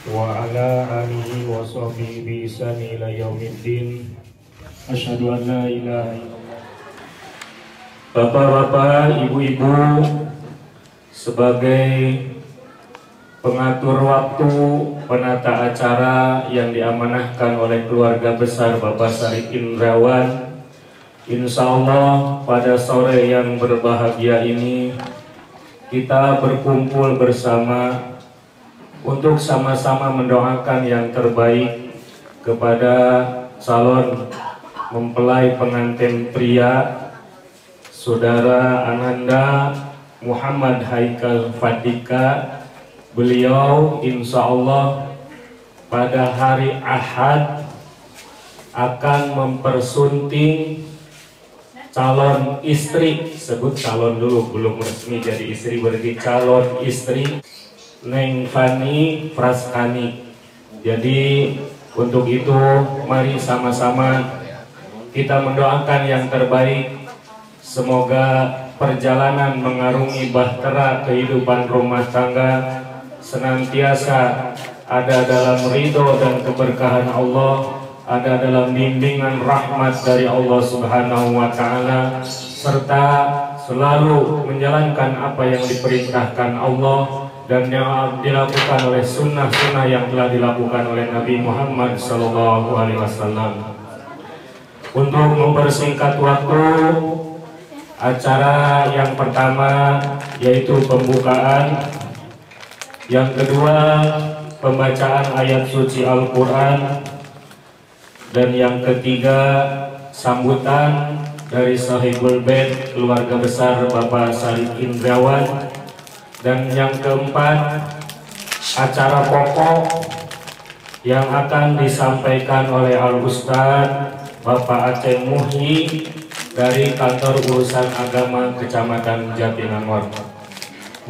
wa ala alihi wa sahbihi bi ihsani ila yaumiddin. Asyhadu an la ilaha illallah. Bapak-bapak, ibu-ibu, sebagai pengatur waktu, penata acara yang diamanahkan oleh keluarga besar Bapak Syarif Indrawan, insya Allah pada sore yang berbahagia ini kita berkumpul bersama untuk sama-sama mendoakan yang terbaik kepada calon mempelai pengantin pria Saudara Ananda Muhammad Haikal Fadika. Beliau insya Allah pada hari Ahad akan mempersunting calon istri, sebut calon dulu, belum resmi jadi istri, berarti calon istri Neng Fani Praskani. Jadi untuk itu mari sama-sama kita mendoakan yang terbaik. Semoga perjalanan mengarungi bahtera kehidupan rumah tangga senantiasa ada dalam ridho dan keberkahan Allah, ada dalam bimbingan rahmat dari Allah Subhanahu wa Ta'ala, serta selalu menjalankan apa yang diperintahkan Allah dan yang dilakukan oleh sunnah-sunnah yang telah dilakukan oleh Nabi Muhammad SAW. Untuk mempersingkat waktu, acara yang pertama yaitu pembukaan, yang kedua pembacaan ayat suci Al-Quran, dan yang ketiga sambutan dari Sahibul Bait keluarga besar Bapak Syarif Indrawan. Dan yang keempat, acara pokok yang akan disampaikan oleh Al-Ustaz Bapak Aceh Muhi dari Kantor Urusan Agama Kecamatan Jatinangor.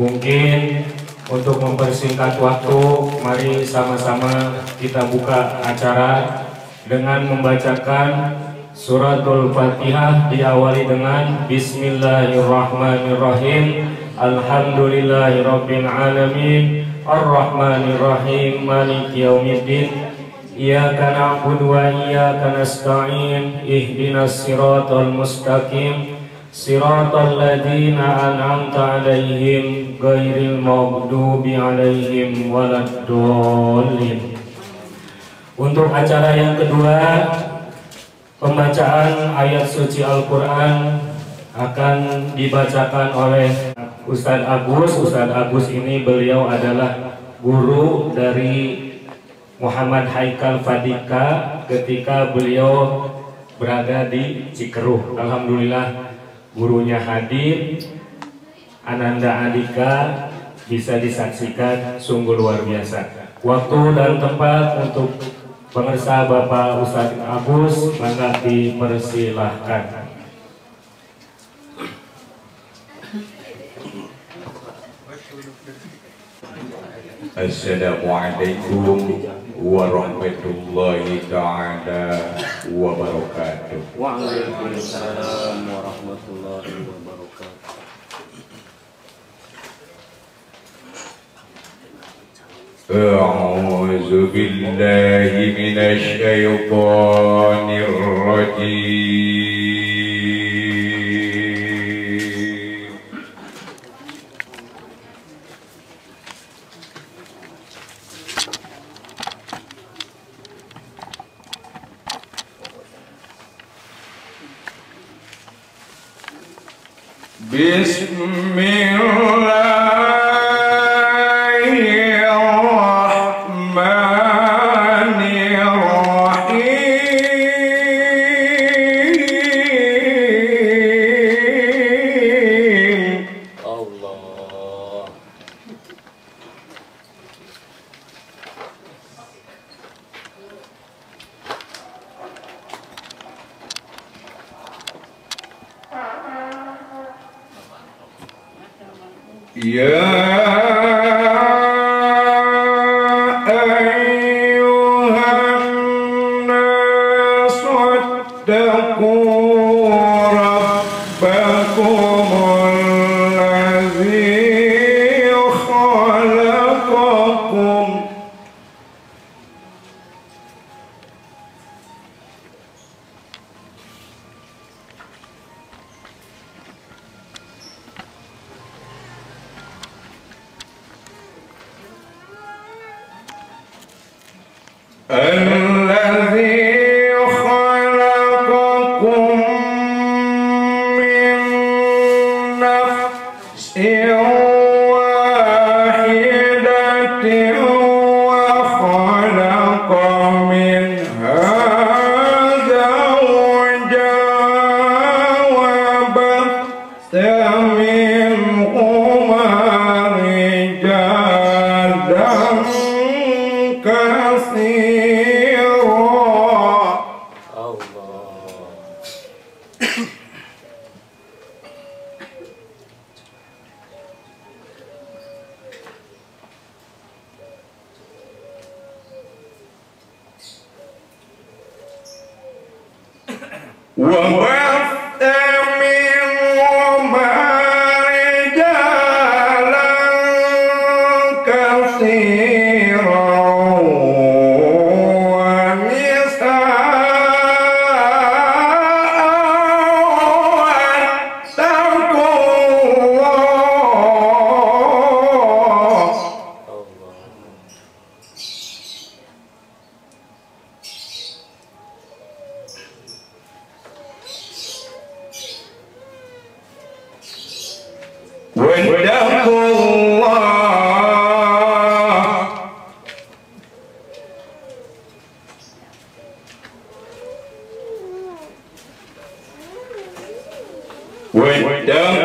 Mungkin untuk mempersingkat waktu, mari sama-sama kita buka acara dengan membacakan suratul Fatihah, diawali dengan Bismillahirrahmanirrahim. Alhamdulillahirabbil alamin, arrahmanirrahim, maliki yaumiddin. Iyyaka na'budu wa iyyaka nasta'in, ihdinas siratal mustaqim, siratal ladzina an'amta 'alaihim ghairil maghdubi 'alaihim waladdallin. Untuk acara yang kedua, pembacaan ayat suci Al-Quran akan dibacakan oleh Ustadz Agus. Ustadz Agus ini beliau adalah guru dari Muhammad Haikal Fadika ketika beliau berada di Cikeruh. Alhamdulillah gurunya hadir, Ananda Andika bisa disaksikan, sungguh luar biasa. Waktu dan tempat untuk pemirsa Bapak Ustadz Agus, maka dipersilahkan. Assalamualaikum warahmatullahi ta'ala wabarakatuh. Waalaikumsalam warahmatullahi wabarakatuh. A'udzu billahi minasy syaithanir rajim. وجعل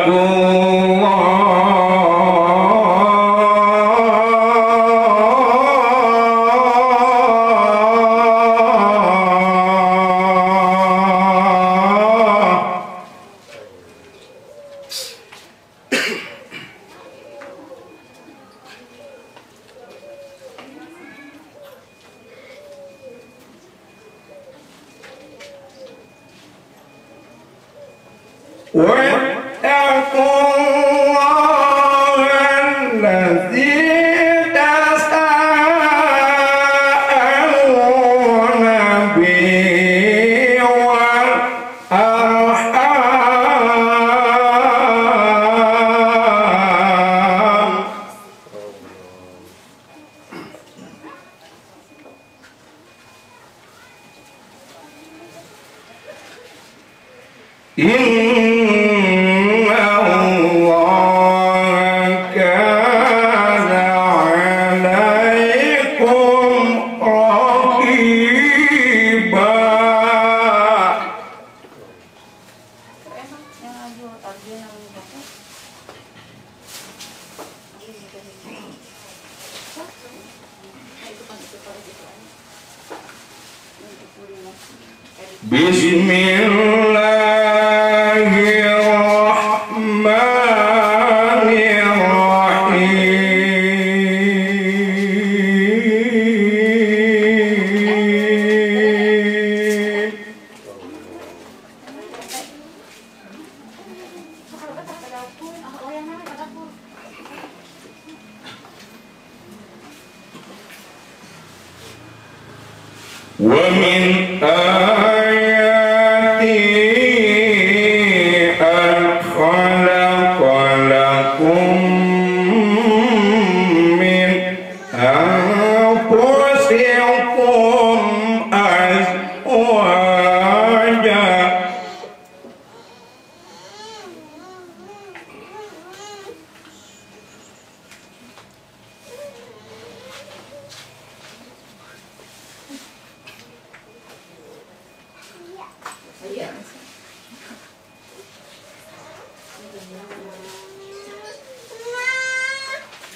بينكم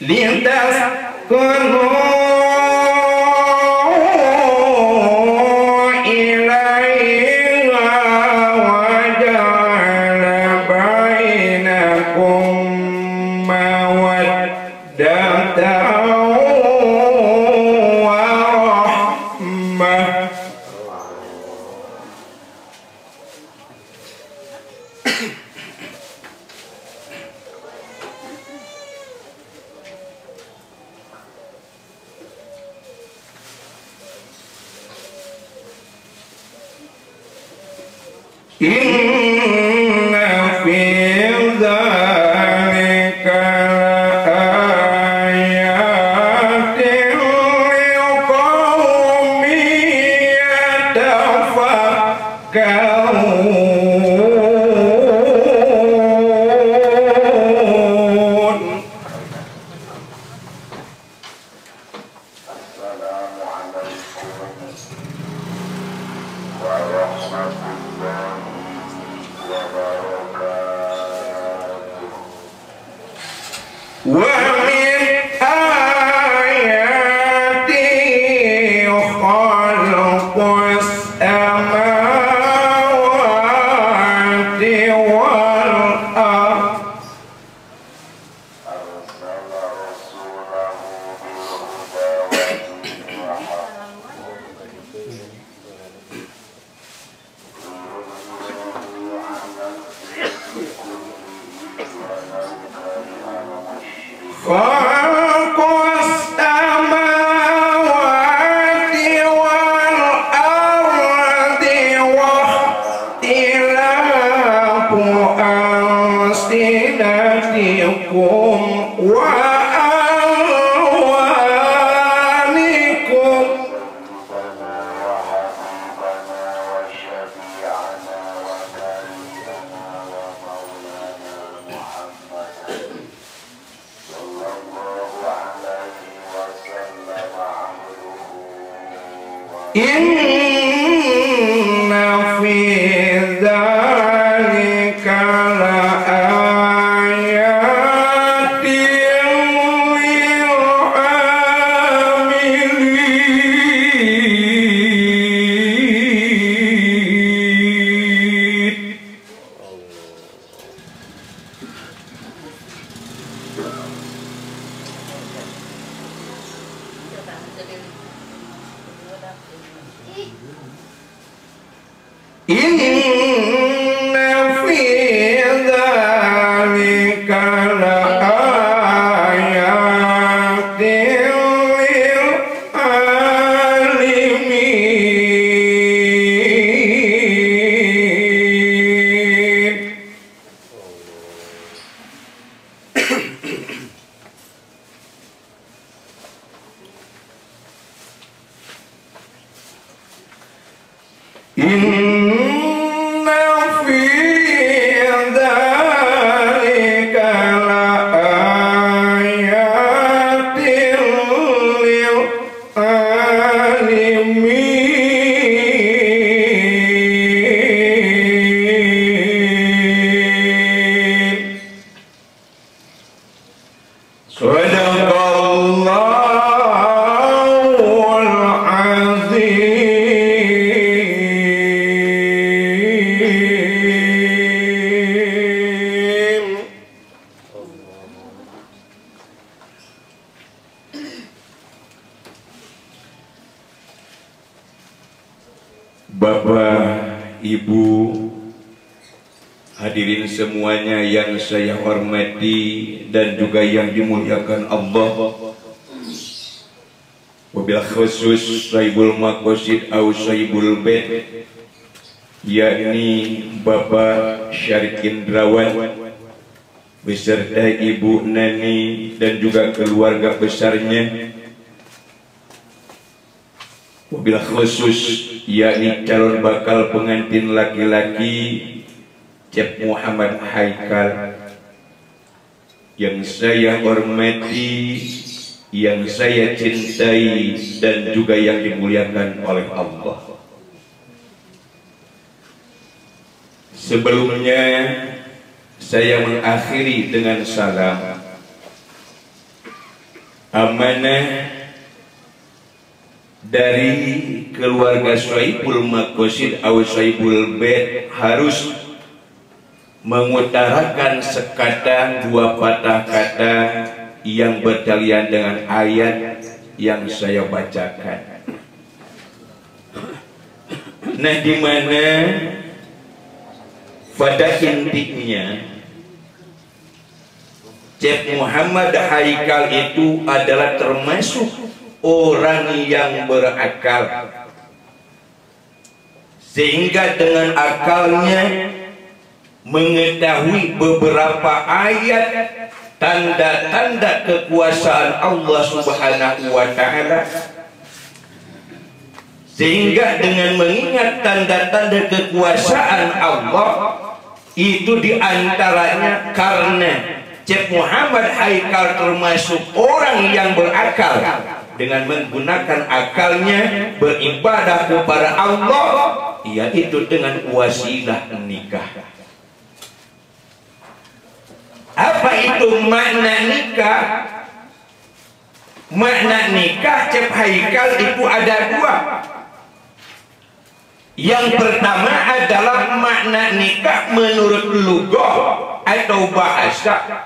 مودة warahmah. Inna fi dzalika laayatin liqaumin yatafakkarun. ومن آياته خلق السماوات والأرض خلق السماوات والأرض واختلاف ألسنتكم وألوانكم إن في ذلك لآيات للعاملين. إن في ذلك لآيات للعالمين. إن في ذلك لآيات للعالمين. صدق الله العظيم. Bapak, Ibu, hadirin semuanya yang saya hormati dan juga yang dimuliakan Allah, wabil khusus Saibul Maqasid au Saibul Bait, yakni Bapak Syarif Indrawan beserta Ibu Nani dan juga keluarga besarnya, wabil khusus yakni calon bakal pengantin laki-laki Cep Muhammad Haikal, yang saya hormati, yang saya cintai dan juga yang dimuliakan oleh Allah. Sebelumnya saya mengakhiri dengan salam amanah dari keluarga Saibul Maqasid atau Saibul Bait harus mengutarakan sekata dua patah kata yang bertalian dengan ayat yang saya bacakan. Nah, di mana pada intinya Syekh Muhammad Haikal itu adalah termasuk orang yang berakal, sehingga dengan akalnya mengetahui beberapa ayat tanda-tanda kekuasaan Allah Subhanahu wa Ta'ala, sehingga dengan mengingat tanda-tanda kekuasaan Allah itu diantaranya karena Syekh Muhammad Haikal termasuk orang yang berakal, dengan menggunakan akalnya beribadah kepada Allah, yaitu dengan wasilah nikah. Apa itu makna nikah? Makna nikah Syekh Haikal itu ada dua. Yang pertama adalah makna nikah menurut lugah atau bahasa.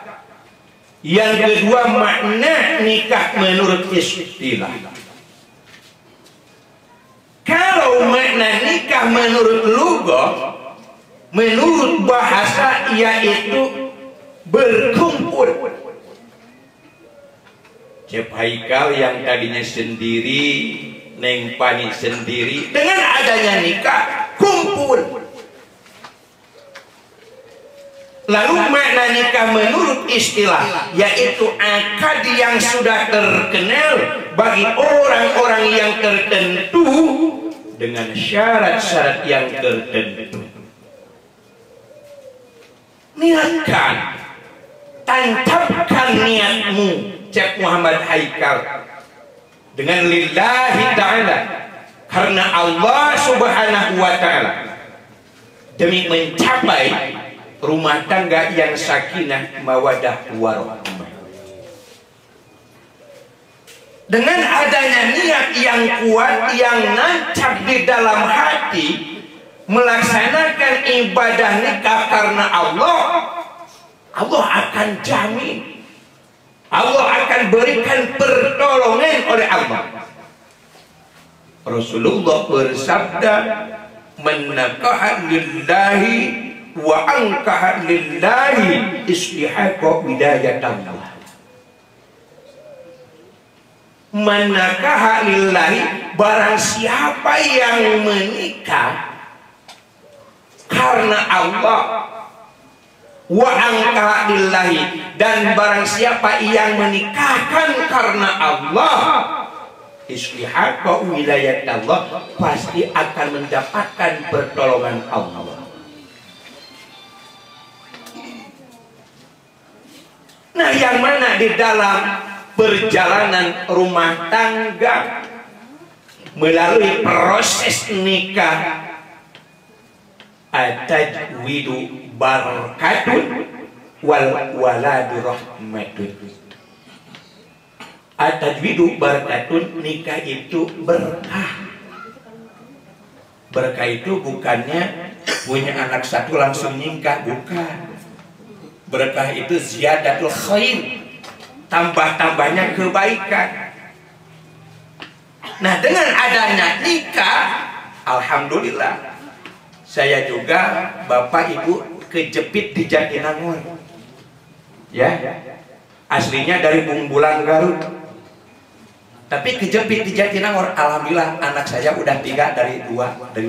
Yang kedua makna nikah menurut istilah. Kalau makna nikah menurut lugah, menurut bahasa, yaitu berkumpul. Syekh Haikal yang tadinya sendiri, Neng Pani sendiri, dengan adanya nikah kumpul. Lalu makna nikah menurut istilah, yaitu akad yang sudah terkenal bagi orang-orang yang tertentu dengan syarat-syarat yang tertentu. Niatkan, tancapkan niatmu Syekh Muhammad Haikal dengan lillahi ta'ala, karena Allah Subhanahu wa Ta'ala, demi mencapai rumah tangga yang sakinah mawadah warahmah. Dengan adanya niat yang kuat yang nancap di dalam hati, melaksanakan ibadah nikah karena Allah, Allah akan jamin, Allah akan berikan pertolongan oleh Allah. Rasulullah bersabda, "Man nakaha lillahi wa angkaha lillahi istihaqa wilayatallah." Man nakaha lillahi, barang siapa yang menikah karena Allah, wa angkaha lillahi, dan barang siapa yang menikahkan karena Allah, istihaqa wilayatallah, pasti akan mendapatkan pertolongan Allah. Nah, yang mana di dalam perjalanan rumah tangga melalui proses nikah, at-tajwidu barakatun wal waladu rahmatun. At-tajwidu barakatun, nikah itu berkah. Berkah itu bukannya punya anak satu langsung nikah, bukan. Berkah itu ziyadatul khair, tambah-tambahnya kebaikan. Nah, dengan adanya nikah, alhamdulillah, saya juga Bapak Ibu kejepit di Jatinangor. Ya, aslinya dari Bumbulan Garut, tapi kejepit di Jatinangor. Alhamdulillah, anak saya udah 3 dari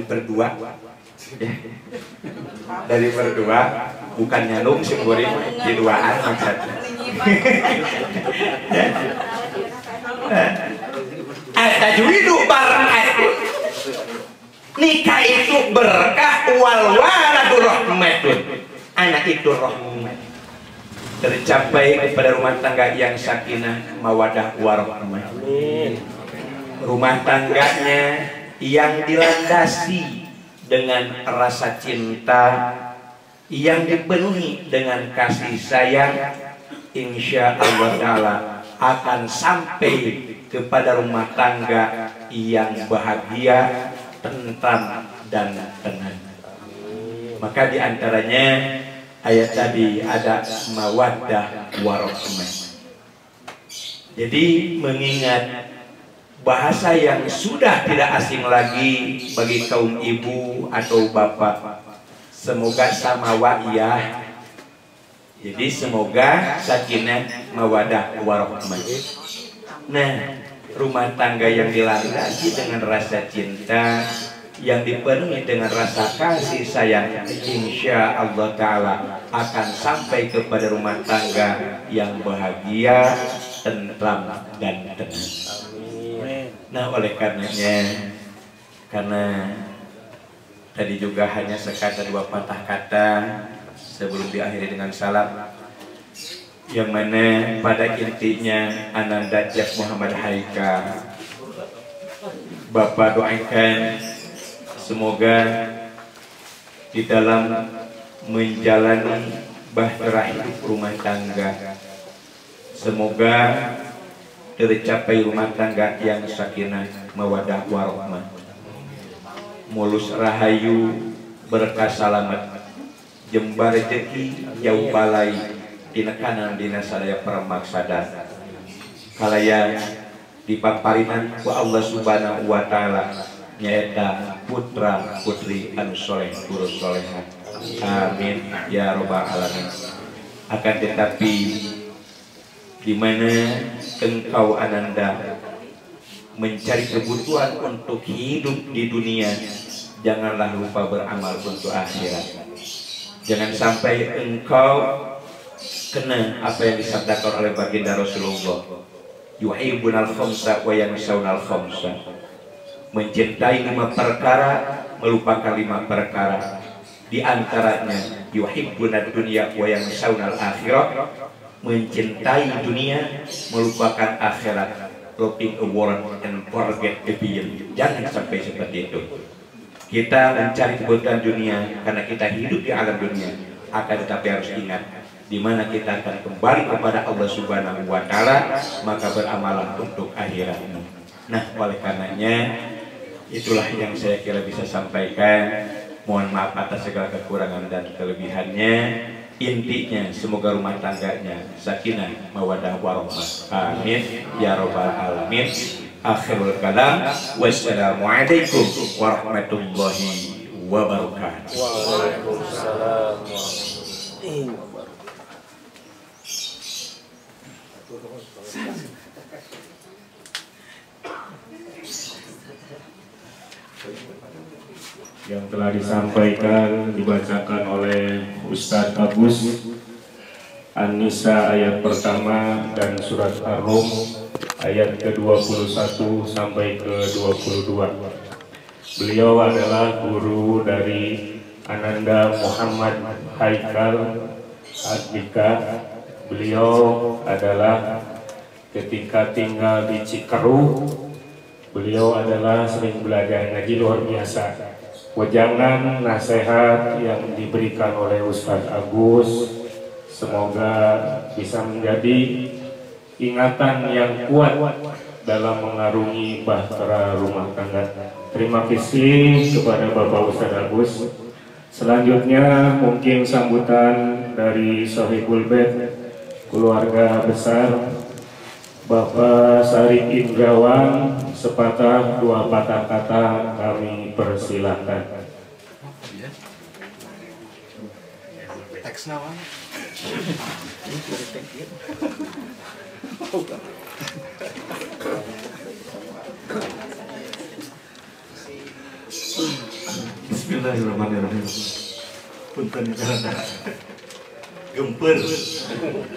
berdua. Ya. Dari berdua, bukan nyalung semburi di duaan maksudnya. At-tajwidu barakatun, nikah itu berkah, wal waladu rahmatun, anak itu rahmat, tercapai kepada rumah tangga yang sakinah mawadah warahmah. Rumah tangganya yang dilandasi dengan rasa cinta, yang dipenuhi dengan kasih sayang, insya Allah Ta'ala akan sampai kepada rumah tangga yang bahagia, tentram, dan tenang. Maka diantaranya ayat tadi ada mawaddah warahmah. Jadi mengingat bahasa yang sudah tidak asing lagi bagi kaum ibu atau bapak, semoga samawiyah. Jadi semoga sakinah mawadah warahmah. Nah, rumah tangga yang dilandasi dengan rasa cinta, yang dipenuhi dengan rasa kasih sayang, insya Allah Ta'ala akan sampai kepada rumah tangga yang bahagia, tentram dan tenang. Nah, oleh karenanya, karena tadi juga hanya sekata dua patah kata sebelum diakhiri dengan salam, yang mana pada intinya Ananda Jack Muhammad Haikal, Bapak doakan semoga di dalam menjalani bahtera hidup rumah tangga, semoga tercapai rumah tangga yang sakinah mawadah warahmah, mulus rahayu, berkah salamet, jembar rezeki, jauh balai, dina kanan dina sadaya permaksada, kalaya dipaparinan ku Allah Subhanahu wa Ta'ala nyaeta putra putri anu soleh guru soleha. Amin ya robbal alamin. Akan tetapi di mana engkau Ananda mencari kebutuhan untuk hidup di dunia, janganlah lupa beramal untuk akhirat. Jangan sampai engkau kena apa yang disabdakan oleh baginda Rasulullah, yuhibbunal khamsa wa yansawunal khamsa, mencintai 5 perkara, melupakan 5 perkara. Di antaranya yuhibbunad dunya wa yansawunal akhirah, mencintai dunia, melupakan akhirat. Loving a world and forget the beyond. Jangan sampai seperti itu. Kita mencari kebutuhan dunia karena kita hidup di alam dunia, akan tetapi harus ingat di mana kita akan kembali kepada Allah Subhanahu wa Ta'ala, maka beramalah untuk akhirat. Nah, oleh karenanya itulah yang saya kira bisa sampaikan. Mohon maaf atas segala kekurangan dan kelebihannya. Intinya semoga rumah tangganya sakinah mawadah warahmah. Amin ya robbal alamin. Akhirul kalam, wassalamualaikum warahmatullahi wabarakatuh. Waalaikumsalam warahmatullahi wabarakatuh. Yang telah disampaikan dibacakan oleh Ustadz Agus An-Nisa ayat pertama dan surat Ar-Rum ayat ke-21 sampai ke-22. Beliau adalah guru dari Ananda Muhammad Haikal Adika. Beliau adalah ketika tinggal di Cikeruh, beliau adalah sering belajar ngaji luar biasa. Wejangan nasihat yang diberikan oleh Ustadz Agus semoga bisa menjadi ingatan yang kuat dalam mengarungi bahtera rumah tangga. Terima kasih kepada Bapak Ustadz Agus. Selanjutnya mungkin sambutan dari Sohibul Bait, keluarga besar Bapak Sari Indrawan, sepatah 2 patah kata kami persilahkan. Teks nawan. Bismillahirrahmanirrahim. Punten karena gempur.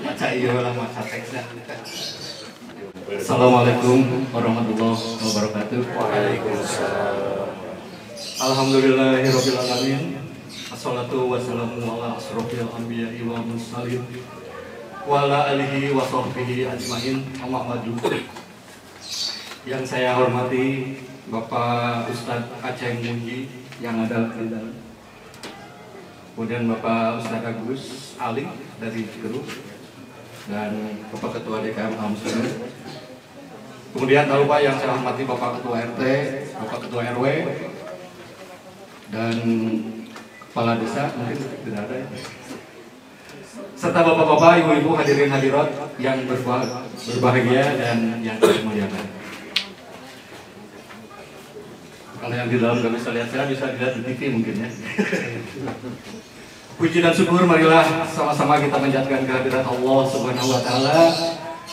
Maca ieu lah maca teksna. Assalamualaikum warahmatullahi wabarakatuh. Waalaikumsalam. Alhamdulillahirabbil alamin. Assalatu wassalamu ala asrofil anbiya'i wal mursalin wa ala alihi wa sahbihi ajmain. Amma ba'du. Yang saya hormati Bapak Ustadz Aceh Muji yang ada di dalam. Kemudian Bapak Ustadz Agus Ali dari Cikeruh dan Bapak Ketua DKM Amsterdam. Kemudian tak lupa yang saya hormati Bapak Ketua RT, Bapak Ketua RW, dan Kepala Desa, mungkin tidak ada ya. Serta bapak-bapak, ibu-ibu, hadirin hadirat yang berbahagia dan yang kami muliakan. Kalau yang di dalam gak bisa lihat saya, bisa dilihat di TV mungkin ya. Puji dan syukur marilah sama-sama kita menjadikan kehadirat Allah Subhanahu wa taala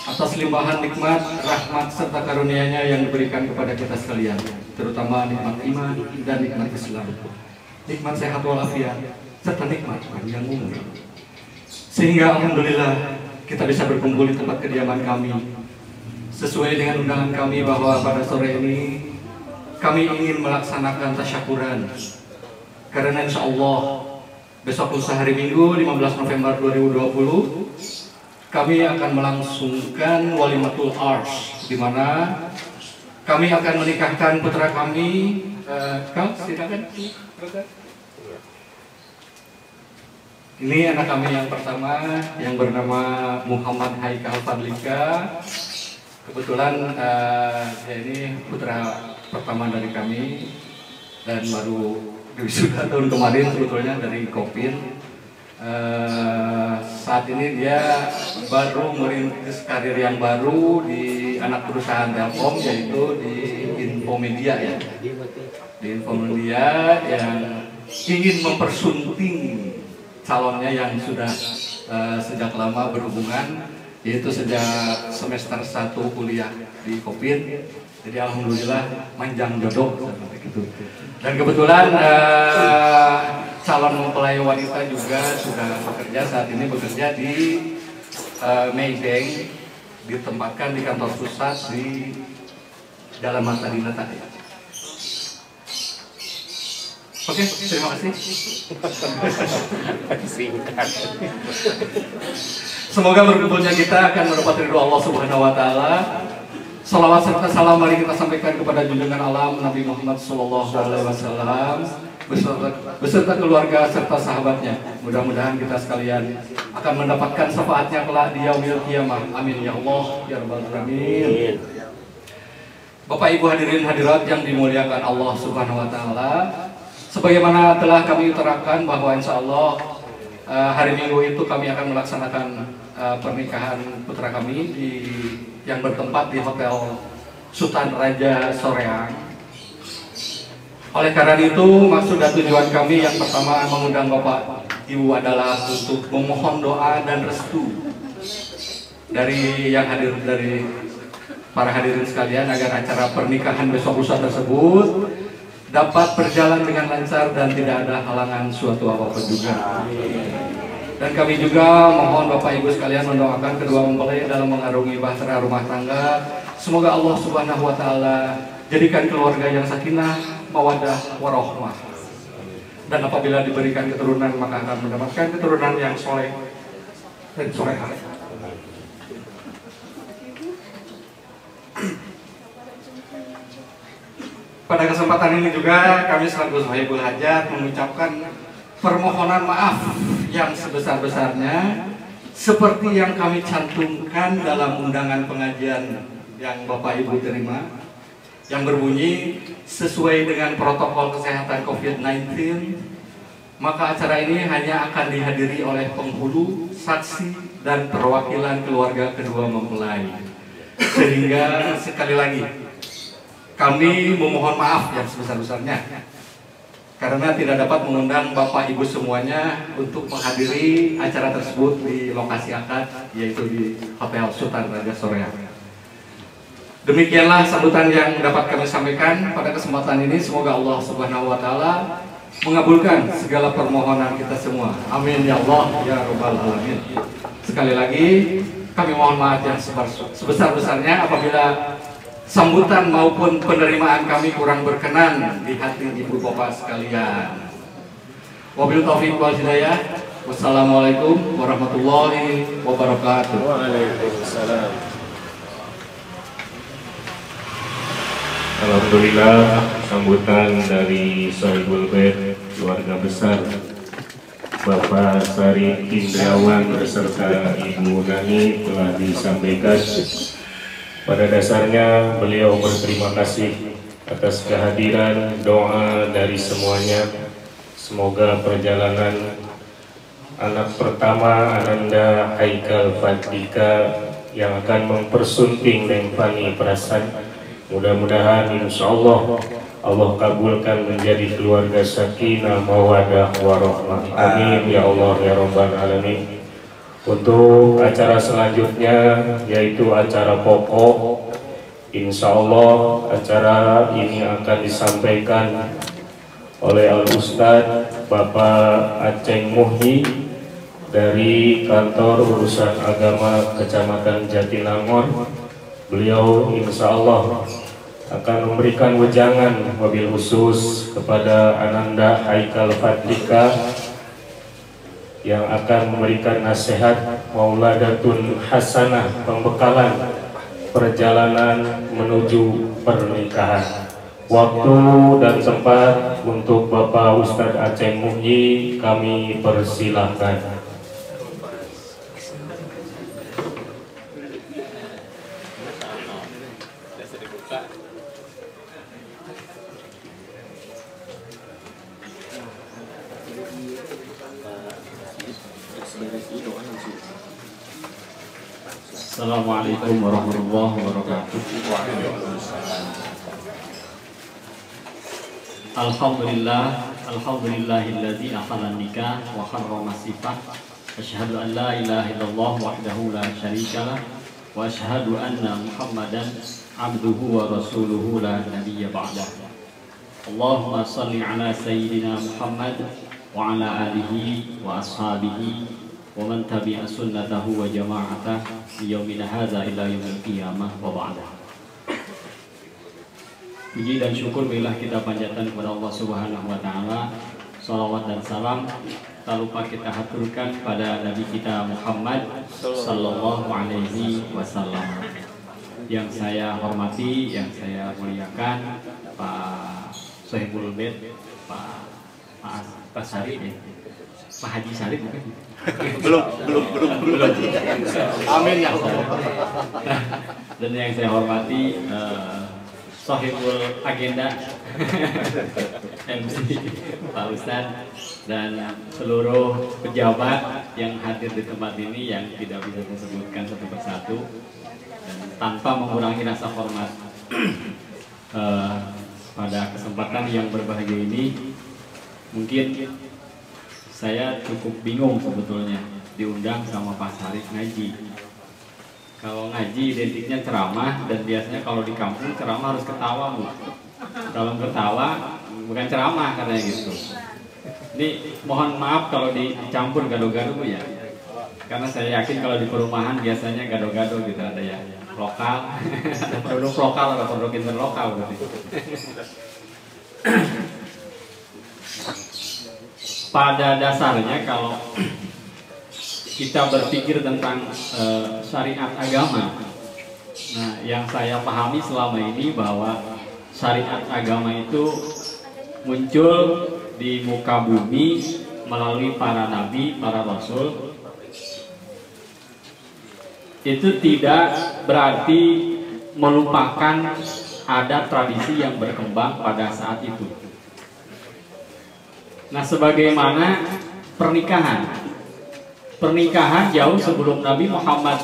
atas limpahan nikmat, rahmat serta karunia-Nya yang diberikan kepada kita sekalian, terutama nikmat iman dan nikmat Islam, nikmat sehat walafiat serta nikmat panjang umur. Sehingga alhamdulillah kita bisa berkumpul di tempat kediaman kami sesuai dengan undangan kami bahwa pada sore ini kami ingin melaksanakan tasyakuran karena insya Allah besok lusa hari Minggu 15 November 2020 kami akan melangsungkan Walimatul Ars, di mana kami akan menikahkan putra kami. Kau silakan. Ini anak kami yang pertama yang bernama Muhammad Haikal Fadlika. Kebetulan dia ini putra pertama dari kami dan baru wisuda tahun kemarin sebetulnya dari Kopin. Saat ini dia baru merintis karir yang baru di anak perusahaan Telkom, yaitu di Infomedia ya. Di Infomedia yang ingin mempersunting calonnya yang sudah sejak lama berhubungan, yaitu sejak semester 1 kuliah di Kopin. Jadi alhamdulillah manjang jodoh seperti itu. Dan kebetulan calon mempelai wanita juga sudah bekerja, saat ini bekerja di Maybank, ditempatkan di kantor pusat di Jalan Mata Dinata. Oke, terima kasih. Singkat. Semoga berkumpulnya kita akan mendapat ridho Allah Subhanahu wa taala. Salawat serta salam mari kita sampaikan kepada junjungan alam Nabi Muhammad SAW beserta keluarga serta sahabatnya. Mudah-mudahan kita sekalian akan mendapatkan syafaatnya kelak di yaumil qiyamah. Amin ya Allah ya rabbal alamin. Bapak Ibu hadirin hadirat yang dimuliakan Allah Subhanahu wa taala, sebagaimana telah kami utarakan bahwa insya Allah hari Minggu itu kami akan melaksanakan pernikahan putra kami yang bertempat di Hotel Sultan Raja Soreang. Oleh karena itu, maksud dan tujuan kami yang pertama mengundang Bapak Ibu adalah untuk memohon doa dan restu dari yang hadir, dari para hadirin sekalian, agar acara pernikahan besok lusa tersebut dapat berjalan dengan lancar dan tidak ada halangan suatu apapun juga. Dan kami juga mohon Bapak Ibu sekalian mendoakan kedua mempelai dalam mengarungi bahtera rumah tangga. Semoga Allah Subhanahu wa taala jadikan keluarga yang sakinah, mawaddah, warahmah. Dan apabila diberikan keturunan maka akan mendapatkan keturunan yang soleh dan solehah. Pada kesempatan ini juga kami selaku Sohibul Hajat mengucapkan permohonan maaf yang sebesar-besarnya seperti yang kami cantumkan dalam undangan pengajian yang Bapak Ibu terima, yang berbunyi sesuai dengan protokol kesehatan COVID-19, maka acara ini hanya akan dihadiri oleh penghulu, saksi, dan perwakilan keluarga kedua mempelai. Sehingga sekali lagi kami memohon maaf yang sebesar-besarnya karena tidak dapat mengundang Bapak Ibu semuanya untuk menghadiri acara tersebut di lokasi akad, yaitu di Hotel Sultan Raja Soreang. Demikianlah sambutan yang dapat kami sampaikan pada kesempatan ini. Semoga Allah Subhanahu wa taala mengabulkan segala permohonan kita semua. Amin ya Allah ya rabbal alamin. Sekali lagi kami mohon maaf yang sebesar-besarnya apabila sambutan maupun penerimaan kami kurang berkenan di hati ibu bapak sekalian. Wabil taufiq wal hidayah. Wassalamualaikum warahmatullahi wabarakatuh. Waalaikumsalam. Alhamdulillah, sambutan dari Sohibul Bait keluarga besar Bapak Sari Indrawan beserta Ibu Nani telah disampaikan. Pada dasarnya beliau berterima kasih atas kehadiran, doa dari semuanya. Semoga perjalanan anak pertama Ananda Haikal Fadlika yang akan mempersunting Neng Fani Perasan. Mudah-mudahan insya Allah Allah kabulkan menjadi keluarga sakinah mawadah warahmah. Amin ya Allah ya Rabbal Alamin. Untuk acara selanjutnya yaitu acara pokok, insya Allah acara ini akan disampaikan oleh Al-Ustadz Bapak Aceng Muhyi dari Kantor Urusan Agama Kecamatan Jatinangor. Beliau insya Allah akan memberikan wejangan wabil khusus kepada Ananda Haikal Fadlika yang akan memberikan nasihat mauladatun hasanah, pembekalan perjalanan menuju pernikahan. Waktu dan tempat untuk Bapak Ustadz Aceng Muhyi kami persilahkan. Assalamualaikum warahmatullahi wabarakatuh. Alhamdulillahilladzi akhalan nikah wa harrama sifah. Asyhadu an la ilaha illallah wahdahu la syarikalah wa asyhadu anna Muhammadan abduhu wa rasuluhu la nabiyya ba'dah. Allahumma shalli ala sayyidina Muhammad wa ala alihi wa ashabihi wa man tabi'a sunnatahu wa jama'atah di yaumina hadza ila yaumil qiyamah wa ba'dah. Puji dan syukur billah kita panjatkan kepada Allah Subhanahu wa taala. Shalawat dan salam tak lupa kita haturkan pada Nabi kita Muhammad sallallahu alaihi wasallam. Yang saya hormati, yang saya muliakan Pak Sohibul Bait, Pak Sarip ya. Pak Haji Sarip mungkin. belum. Amin ya Allah. Dan yang saya hormati Sohibul Agenda MC Pak Ustadz dan seluruh pejabat yang hadir di tempat ini yang tidak bisa saya sebutkan satu persatu, dan tanpa mengurangi rasa hormat pada kesempatan yang berbahagia ini. Mungkin saya cukup bingung sebetulnya diundang sama Pak Sarif ngaji. Kalau ngaji identiknya ceramah, dan biasanya kalau di kampung ceramah harus ketawa, Bu. Kalau ketawa bukan ceramah katanya gitu. Ini mohon maaf kalau dicampur gado-gado ya. Karena saya yakin kalau di perumahan biasanya gado-gado gitu, ada ya lokal, ada produk lokal, ada produk interlokal berarti. Pada dasarnya kalau kita berpikir tentang syariat agama, nah yang saya pahami selama ini bahwa syariat agama itu muncul di muka bumi melalui para nabi, para rasul. Itu tidak berarti melupakan adat tradisi yang berkembang pada saat itu. Nah, sebagaimana pernikahan jauh sebelum Nabi Muhammad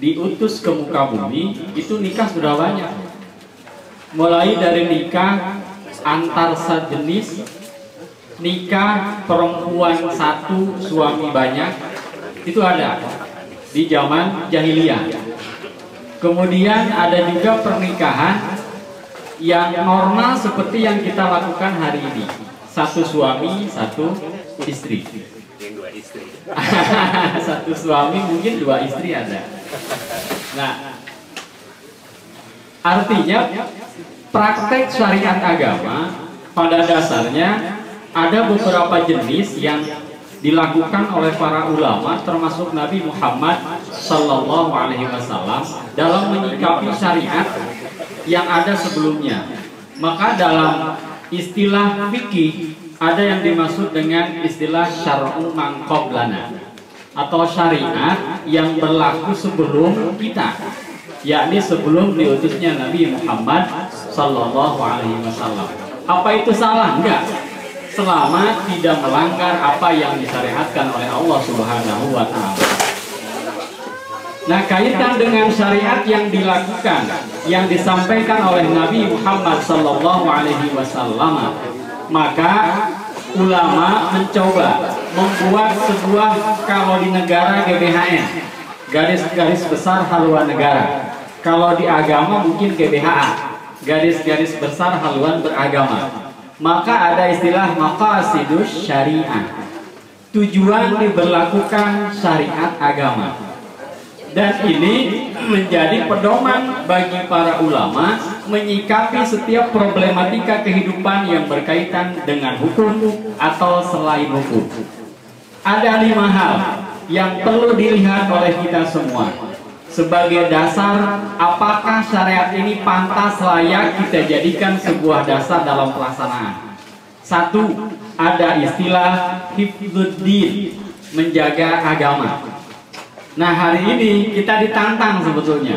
diutus ke muka bumi, itu nikah sudah banyak. Mulai dari nikah antar sejenis, nikah perempuan satu suami banyak, itu ada di zaman jahiliyah. Kemudian ada juga pernikahan yang normal seperti yang kita lakukan hari ini, satu suami satu istri. Satu suami mungkin dua istri ada. Nah, artinya praktek syariat agama pada dasarnya ada beberapa jenis yang dilakukan oleh para ulama termasuk Nabi Muhammad Sallallahu Alaihi Wasallam dalam menyikapi syariat yang ada sebelumnya. Maka dalam istilah fikih ada yang dimaksud dengan istilah syar'u man qablana, atau syariat yang berlaku sebelum kita, yakni sebelum diutusnya Nabi Muhammad Sallallahu Alaihi Wasallam. Apa itu salah? Enggak, selama tidak melanggar apa yang disyariatkan oleh Allah Subhanahu wa Ta'ala. Nah, kaitan dengan syariat yang dilakukan, yang disampaikan oleh Nabi Muhammad SAW, maka ulama mencoba membuat sebuah, kalau di negara GBHN, garis-garis besar haluan negara. Kalau di agama mungkin GBHA, garis-garis besar haluan beragama. Maka ada istilah maqasidus syariah, tujuan diberlakukan syariat agama. Dan ini menjadi pedoman bagi para ulama menyikapi setiap problematika kehidupan yang berkaitan dengan hukum atau selain hukum. Ada 5 hal yang perlu dilihat oleh kita semua sebagai dasar apakah syariat ini pantas layak kita jadikan sebuah dasar dalam pelaksanaan. 1. Ada istilah hifdzuddin, menjaga agama. Nah, hari ini kita ditantang sebetulnya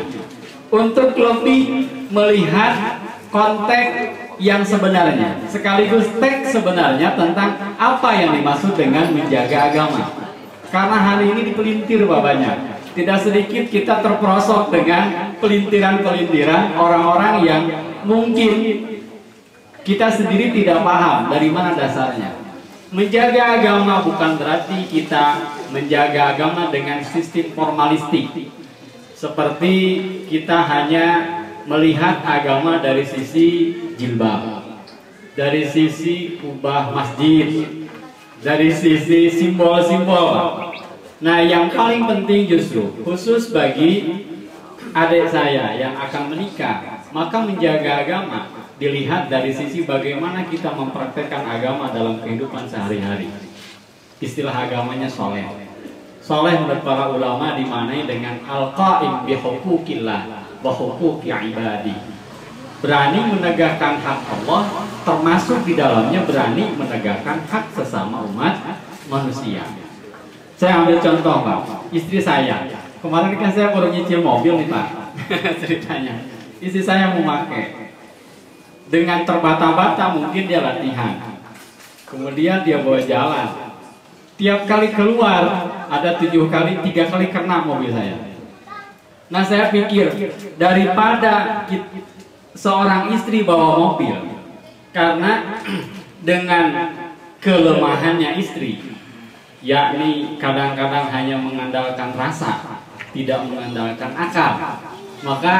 untuk lebih melihat konteks yang sebenarnya, sekaligus teks sebenarnya tentang apa yang dimaksud dengan menjaga agama. Karena hari ini dipelintir babanya, tidak sedikit kita terperosok dengan pelintiran-pelintiran orang-orang yang mungkin kita sendiri tidak paham dari mana dasarnya. Menjaga agama bukan berarti kita menjaga agama dengan sistem formalistik, seperti kita hanya melihat agama dari sisi jilbab, dari sisi kubah masjid, dari sisi simbol-simbol. Nah, yang paling penting justru khusus bagi adik saya yang akan menikah, maka menjaga agama dilihat dari sisi bagaimana kita mempraktekkan agama dalam kehidupan sehari-hari. Istilah agamanya soleh. Soleh menurut para ulama dimaknai dengan al-qa'im bihuquqillah wa huquqi ibadi. Berani menegakkan hak Allah, termasuk di dalamnya berani menegakkan hak sesama umat manusia. Saya ambil contoh, Pak. Istri saya, kemarin kan saya baru nyicil mobil nih, Pak. Ceritanya, istri saya mau pakai. Dengan terbata-bata mungkin dia latihan, kemudian dia bawa jalan. Tiap kali keluar ada 7 kali, 3 kali kena mobil saya. Nah, saya pikir daripada seorang istri bawa mobil, karena dengan kelemahannya istri, yakni kadang-kadang hanya mengandalkan rasa, tidak mengandalkan akal, maka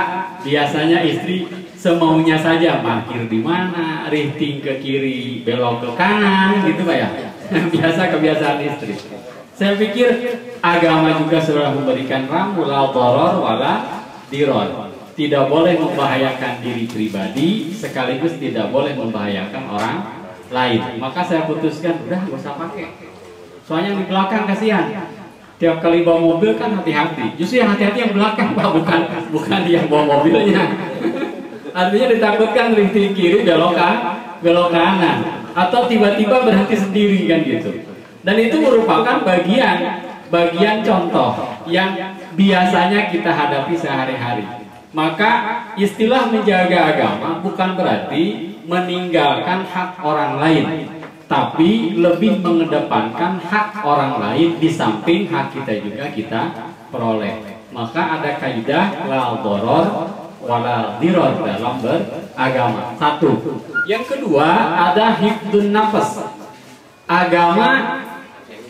biasanya istri semaunya saja, parkir di mana, rifting ke kiri, belok ke kanan, gitu Pak ya. Biasa kebiasaan istri. Saya pikir agama juga sudah memberikan rambu la dharor wala diror. Tidak boleh membahayakan diri pribadi, sekaligus tidak boleh membahayakan orang lain. Maka saya putuskan, udah gak usah pakai. Soalnya di belakang kasihan. Tiap kali bawa mobil kan hati-hati. Justru yang hati-hati yang belakang, Pak, bukan yang bawa mobilnya. Artinya ditakutkan drifting kiri belok kanan, atau tiba-tiba berhenti sendiri kan gitu. Dan itu merupakan bagian contoh yang biasanya kita hadapi sehari-hari. Maka istilah menjaga agama bukan berarti meninggalkan hak orang lain, tapi lebih mengedepankan hak orang lain di samping hak kita juga kita peroleh. Maka ada kaidah la dharor wala diror dalam beragama. 1. Yang kedua ada hifdzun nafas. Agama,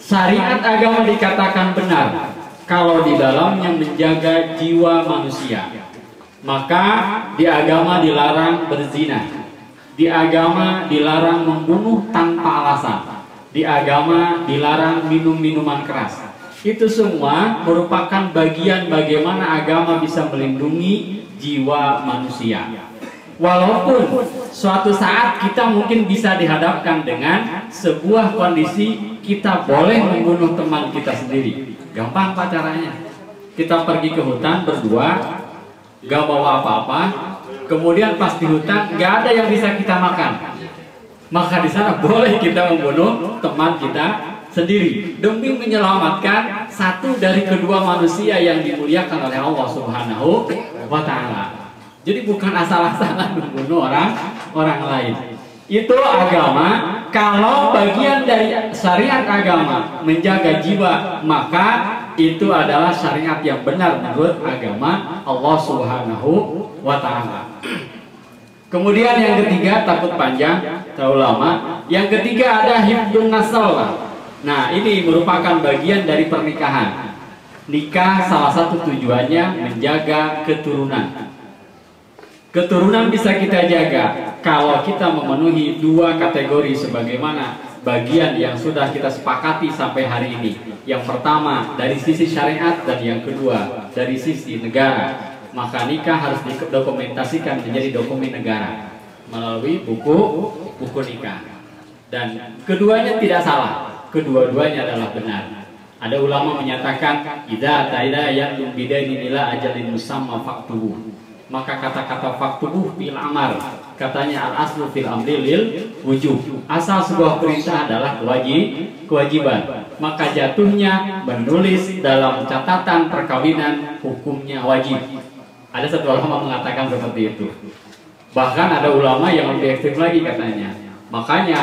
syariat agama dikatakan benar kalau di dalamnya menjaga jiwa manusia. Maka di agama dilarang berzina, di agama dilarang membunuh tanpa alasan, di agama dilarang minum minuman keras. Itu semua merupakan bagian bagaimana agama bisa melindungi jiwa manusia. Walaupun suatu saat kita mungkin bisa dihadapkan dengan sebuah kondisi kita boleh membunuh teman kita sendiri. Gampang Pak caranya. Kita pergi ke hutan berdua, gak bawa apa-apa, kemudian pas di hutan gak ada yang bisa kita makan. Maka di sana boleh kita membunuh teman kita sendiri demi menyelamatkan satu dari kedua manusia yang dimuliakan oleh Allah Subhanahu wa Ta'ala. Jadi bukan asal-asalan membunuh orang lain. Itu agama. Kalau bagian dari syariat agama menjaga jiwa, maka itu adalah syariat yang benar menurut agama Allah Subhanahu wa Ta'ala. Kemudian yang ketiga, takut panjang, terlalu lama. Yang ketiga ada hifdun nasl. Nah, ini merupakan bagian dari pernikahan. Nikah salah satu tujuannya menjaga keturunan. Keturunan bisa kita jaga kalau kita memenuhi dua kategori sebagaimana bagian yang sudah kita sepakati sampai hari ini. Yang pertama dari sisi syariat dan yang kedua dari sisi negara. Maka nikah harus didokumentasikan menjadi dokumen negara melalui buku nikah. Dan keduanya tidak salah, kedua-duanya adalah benar. Ada ulama menyatakan idza taida yaqum bidaini ila ajalin musamma faqtuhu. Maka kata-kata faqtuhu fil amar, katanya al aslu fil amri lil wujub. Asal sebuah perintah adalah kewajiban. Maka jatuhnya menulis dalam catatan perkawinan hukumnya wajib. Ada satu ulama mengatakan seperti itu. Bahkan ada ulama yang lebih ekstrim lagi katanya. Makanya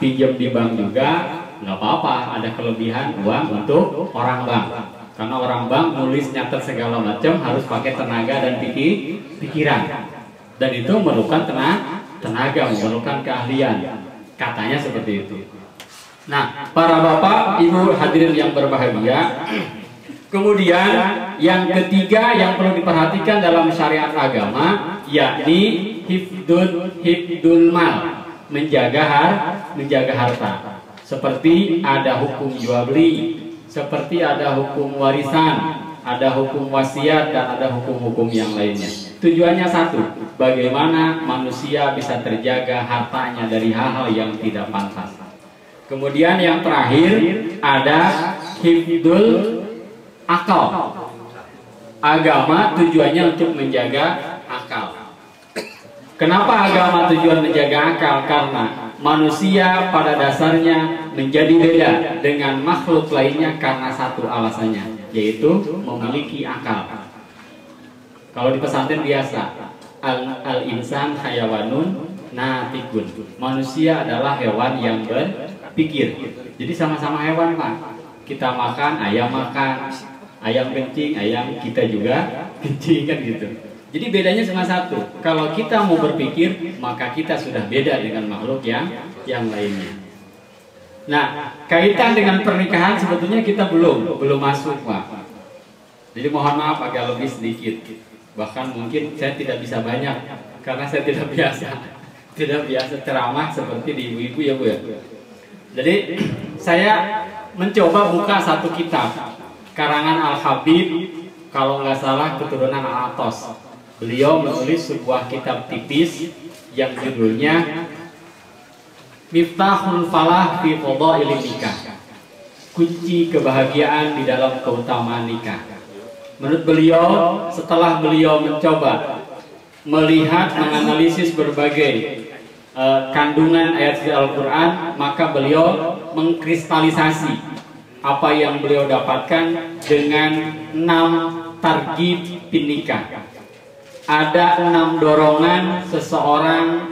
pinjam di bank juga nggak apa-apa, ada kelebihan uang untuk orang bank. Karena orang bank nulis nyatet segala macam harus pakai tenaga dan pikiran. Dan itu memerlukan tenaga, memerlukan keahlian. Katanya seperti itu. Nah, para bapak, ibu hadirin yang berbahagia, kemudian yang ketiga yang perlu diperhatikan dalam syariat agama yakni hifdul mal, menjaga harta. Seperti ada hukum jual beli, seperti ada hukum warisan, ada hukum wasiat dan ada hukum-hukum yang lainnya. Tujuannya satu, bagaimana manusia bisa terjaga hartanya dari hal-hal yang tidak pantas. Kemudian yang terakhir ada hifdul akal. Agama tujuannya untuk menjaga akal. Kenapa agama tujuan menjaga akal? Karena manusia pada dasarnya menjadi beda dengan makhluk lainnya karena satu alasannya, yaitu memiliki akal. Kalau di pesantren biasa, al-insan hayawanun natikun. Manusia adalah hewan yang berpikir. Jadi sama-sama hewan, Pak. Kita makan, ayam kencing, ayam kita juga kencing, kan gitu. Jadi bedanya cuma satu. Kalau kita mau berpikir, maka kita sudah beda dengan makhluk yang lainnya. Nah, kaitan dengan pernikahan sebetulnya kita belum masuk, Pak. Jadi mohon maaf agak lebih sedikit. Bahkan mungkin saya tidak bisa banyak karena saya tidak biasa ceramah seperti di ibu-ibu ya, Bu ya. Jadi saya mencoba buka satu kitab karangan Al-Habib, kalau nggak salah keturunan Al-Atos. Beliau menulis sebuah kitab tipis yang judulnya Miftahul Falah fi Fadhailin Nikah, kunci kebahagiaan di dalam keutamaan nikah. Menurut beliau, setelah beliau mencoba melihat, menganalisis berbagai kandungan ayat Al-Quran, maka beliau mengkristalisasi apa yang beliau dapatkan dengan 6 targhib nikah. Ada 6 dorongan seseorang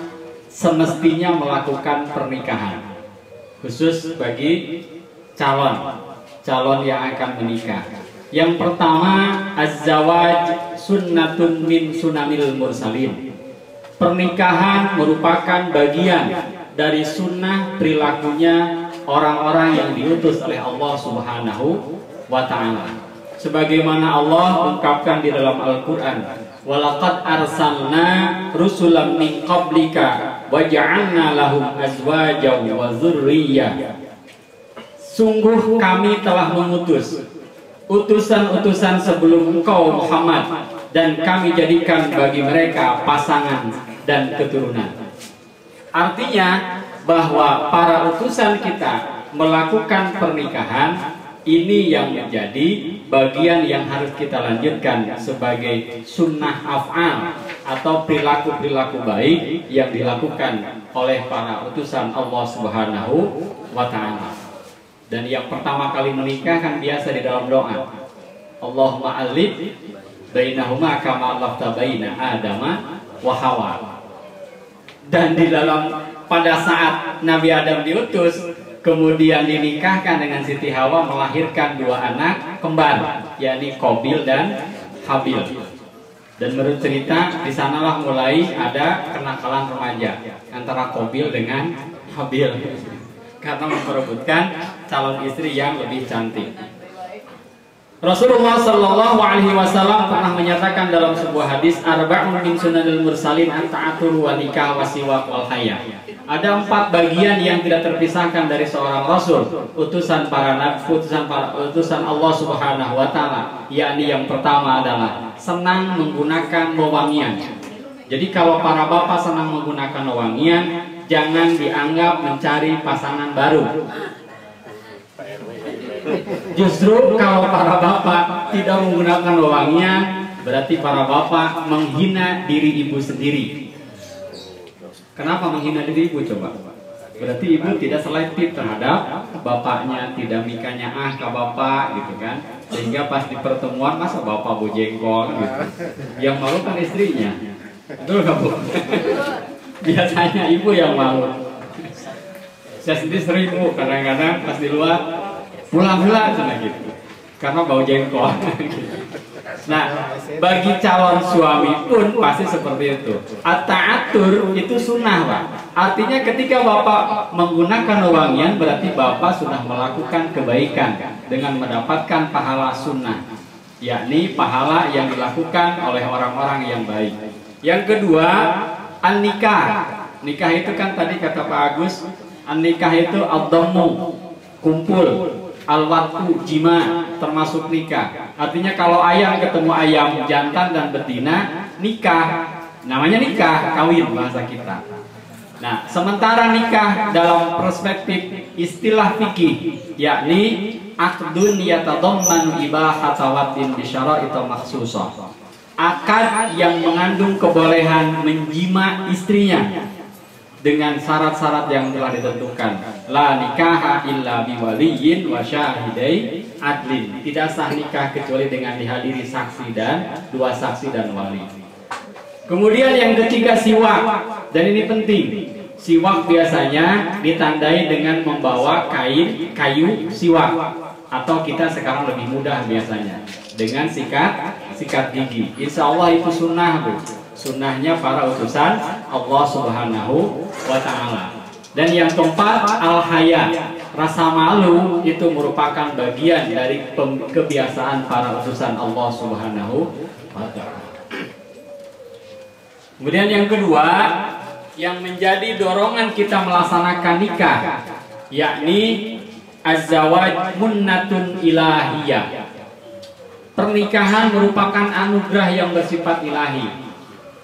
semestinya melakukan pernikahan, khusus bagi calon yang akan menikah. Yang pertama, az-zawaj sunnatun min sunanil mursalin. Pernikahan merupakan bagian dari sunnah perilakunya orang-orang yang diutus oleh Allah Subhanahu wa Ta'ala. Sebagaimana Allah ungkapkan di dalam Al-Quran, walaqad arsalna rusulan min qablika wa ja'alna lahum azwajan wa dzurriyyah. Sungguh kami telah mengutus utusan-utusan sebelum engkau Muhammad, dan kami jadikan bagi mereka pasangan dan keturunan. Artinya bahwa para utusan kita melakukan pernikahan, ini yang menjadi bagian yang harus kita lanjutkan sebagai sunnah af'al atau perilaku-perilaku baik yang dilakukan oleh para utusan Allah Subhanahu wa Ta'ala. Dan yang pertama kali menikah kan biasa di dalam doa, Allahumma alif bainahuma kama alafta baina Adama wa Hawa. Dan di dalam pada saat Nabi Adam diutus, kemudian dinikahkan dengan Siti Hawa, melahirkan 2 anak kembar, yakni Qabil dan Habil. Dan menurut cerita di sanalah mulai ada kenakalan remaja antara Qabil dengan Habil karena memperebutkan calon istri yang lebih cantik. Rasulullah Shallallahu Alaihi Wasallam pernah menyatakan dalam sebuah hadis, arba'un min sunanil mursalin an-ta'atur wa nikah wa siwak wal haya. Ada 4 bagian yang tidak terpisahkan dari seorang rasul, utusan para nabi, utusan Allah Subhanahu wa taala, yakni yang pertama adalah senang menggunakan wewangian. Jadi kalau para bapak senang menggunakan wewangian, jangan dianggap mencari pasangan baru. Justru kalau para bapak tidak menggunakan wewangian, berarti para bapak menghina diri ibu sendiri. Kenapa menghina diri ibu coba? Berarti ibu tidak selektif terhadap bapaknya, tidak mikanya ke bapak gitu kan. Sehingga pas di pertemuan masa bapak bojengkol gitu. Yang malu kan istrinya. Betul nggak Bu? Biasanya ibu yang malu. Saya sendiri sering Bu, kadang-kadang pas di luar pulang-pulang sana gitu. Karena bau jengkol. Nah, bagi calon suami pun pasti seperti itu. At-ta'atur itu sunnah, Pak. Artinya ketika bapak menggunakan wewangian, berarti bapak sudah melakukan kebaikan dengan mendapatkan pahala sunnah, yakni pahala yang dilakukan oleh orang-orang yang baik. Yang kedua, an-nikah. Nikah itu kan tadi kata Pak Agus, an-nikah itu ad-dhammu, kumpul, al-watu, jima, termasuk nikah. Artinya kalau ayam ketemu ayam jantan dan betina, nikah. Namanya nikah, kawin bahasa kita. Nah, sementara nikah dalam perspektif istilah fikih, yakni aqdun yatadammanu ibahata watin bi syara'it makhsusah. Akad yang mengandung kebolehan menjima istrinya dengan syarat-syarat yang telah ditentukan. La nikaha illa biwaliyin wa syahidai adlin. Tidak sah nikah kecuali dengan dihadiri saksi dan 2 saksi dan wali. Kemudian yang ketiga siwak. Dan ini penting. Siwak biasanya ditandai dengan membawa kayu siwak. Atau kita sekarang lebih mudah biasanya dengan sikat gigi. Insya Allah itu sunnah Bu. Sunnahnya para utusan Allah Subhanahu wa ta'ala. Dan yang keempat, al-haya. Rasa malu itu merupakan bagian dari kebiasaan para utusan Allah Subhanahu wa ta'ala. Kemudian yang kedua, yang menjadi dorongan kita melaksanakan nikah, yakni az-zawaj munnatun ilahiyah. Pernikahan merupakan anugerah yang bersifat ilahi.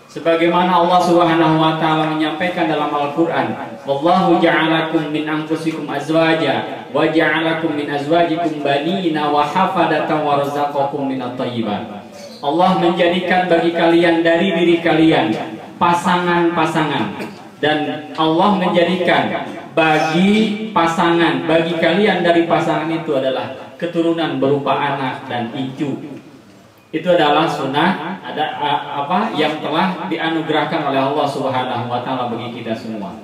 Sebagaimana Allah Subhanahu wa taala menyampaikan dalam Al-Qur'an, "Wallahu ja'alakum min anfusikum azwaja wa ja'alakum min azwajikum banina wa hafadatan wa razaqakum minat thayyibat." Allah menjadikan bagi kalian dari diri kalian pasangan-pasangan, dan Allah menjadikan bagi kalian dari pasangan itu adalah keturunan berupa anak dan cucu. Itu adalah sunnah, ada yang telah dianugerahkan oleh Allah Subhanahu wa taala bagi kita semua.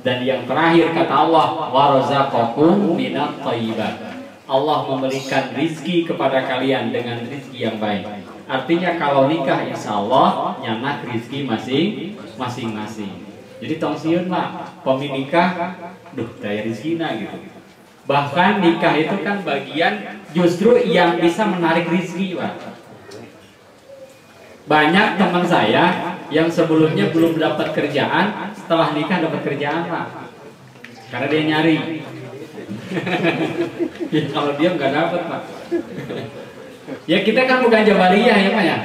Dan yang terakhir kata Allah, warzaqakum minat thayyibat. Allah memberikan rizki kepada kalian dengan rizki yang baik. Artinya kalau nikah insya Allah nyanak rizki masing-masing. Jadi tongsiun Pak, peminikah, daya rizkina gitu. Bahkan nikah itu kan bagian justru yang bisa menarik rizki Pak. Banyak teman saya yang sebelumnya belum dapat kerjaan, setelah nikah dapat kerjaan Pak. Karena dia nyari. Ya, kalau dia nggak dapat Pak. Ya kita kan bukan jabariyah ya Pak ya.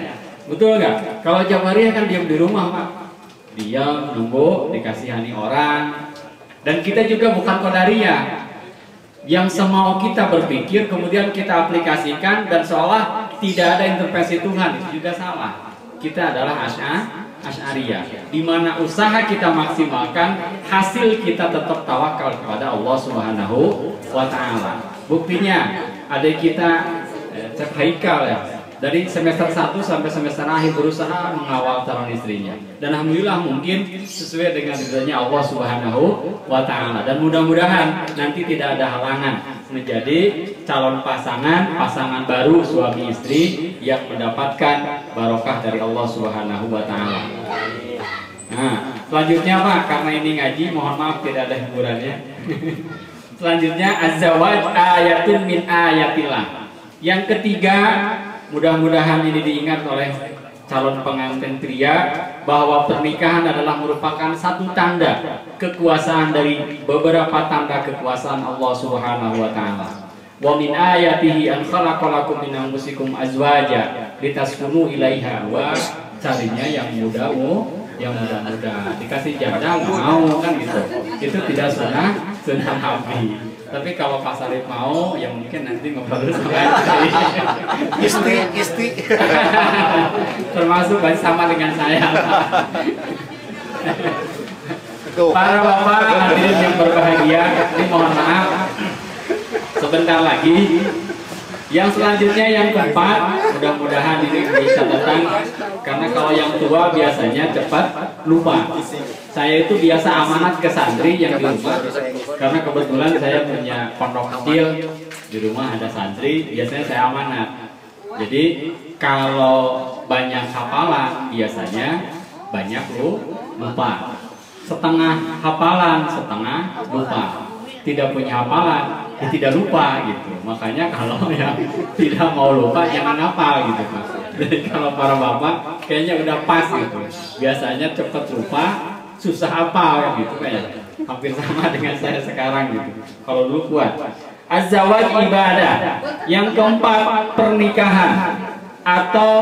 Betul nggak? Kalau jabariyah kan diam di rumah Pak. Diam, nunggu, dikasihani orang. Dan kita juga bukan qadariyah yang semau kita berpikir kemudian kita aplikasikan dan seolah tidak ada intervensi Tuhan. Itu juga salah. Kita adalah Asy'ariyah, di mana usaha kita maksimalkan, hasil kita tetap tawakal kepada Allah Subhanahu wa taala. Buktinya adik kita Cep Haikal ya, Dari semester 1 sampai semester akhir berusaha mengawal calon istrinya. Dan alhamdulillah mungkin sesuai dengan ridhonya Allah Subhanahu wa taala. Dan mudah-mudahan nanti tidak ada halangan menjadi calon pasangan baru suami istri yang mendapatkan barokah dari Allah Subhanahu wa taala. Nah, selanjutnya Pak, karena ini ngaji mohon maaf tidak ada hiburannya. Selanjutnya az-zawaj ayatun min ayatillah. Yang ketiga, mudah-mudahan ini diingat oleh calon pengantin pria bahwa pernikahan adalah merupakan satu tanda kekuasaan dari beberapa tanda kekuasaan Allah Subhanahu wa taala. Wa min ayatihi an khalaqalakum min anfusikum azwaja litaskunu ilaiha. Wa carinya yang muda dikasih janda nggak mau kan gitu. Itu tidak sunnah Nabi. Tapi kalau Pak Sarif mau, ya mungkin nanti ngobrol sama Isti. Termasuk sama dengan saya. Para bapak hadirin yang berbahagia, ini mohon maaf sebentar lagi. Yang selanjutnya yang keempat, mudah-mudahan ini bisa datang karena kalau yang tua biasanya cepat lupa. Saya itu biasa amanat ke santri yang di rumah karena kebetulan saya punya pondok kecil di rumah, ada santri, biasanya saya amanat. Jadi kalau banyak hafalan biasanya banyak lupa. Setengah hafalan, setengah lupa. Tidak punya hafalan, ya tidak lupa gitu. Makanya kalau yang tidak mau lupa jangan hafal gitu Pak. Jadi kalau para bapak kayaknya udah pas gitu. Biasanya cepat lupa, susah hafal gitu kayak. Hampir sama dengan saya sekarang gitu. Kalau dulu kuat. Az-zawaj ibadah. Yang keempat, pernikahan atau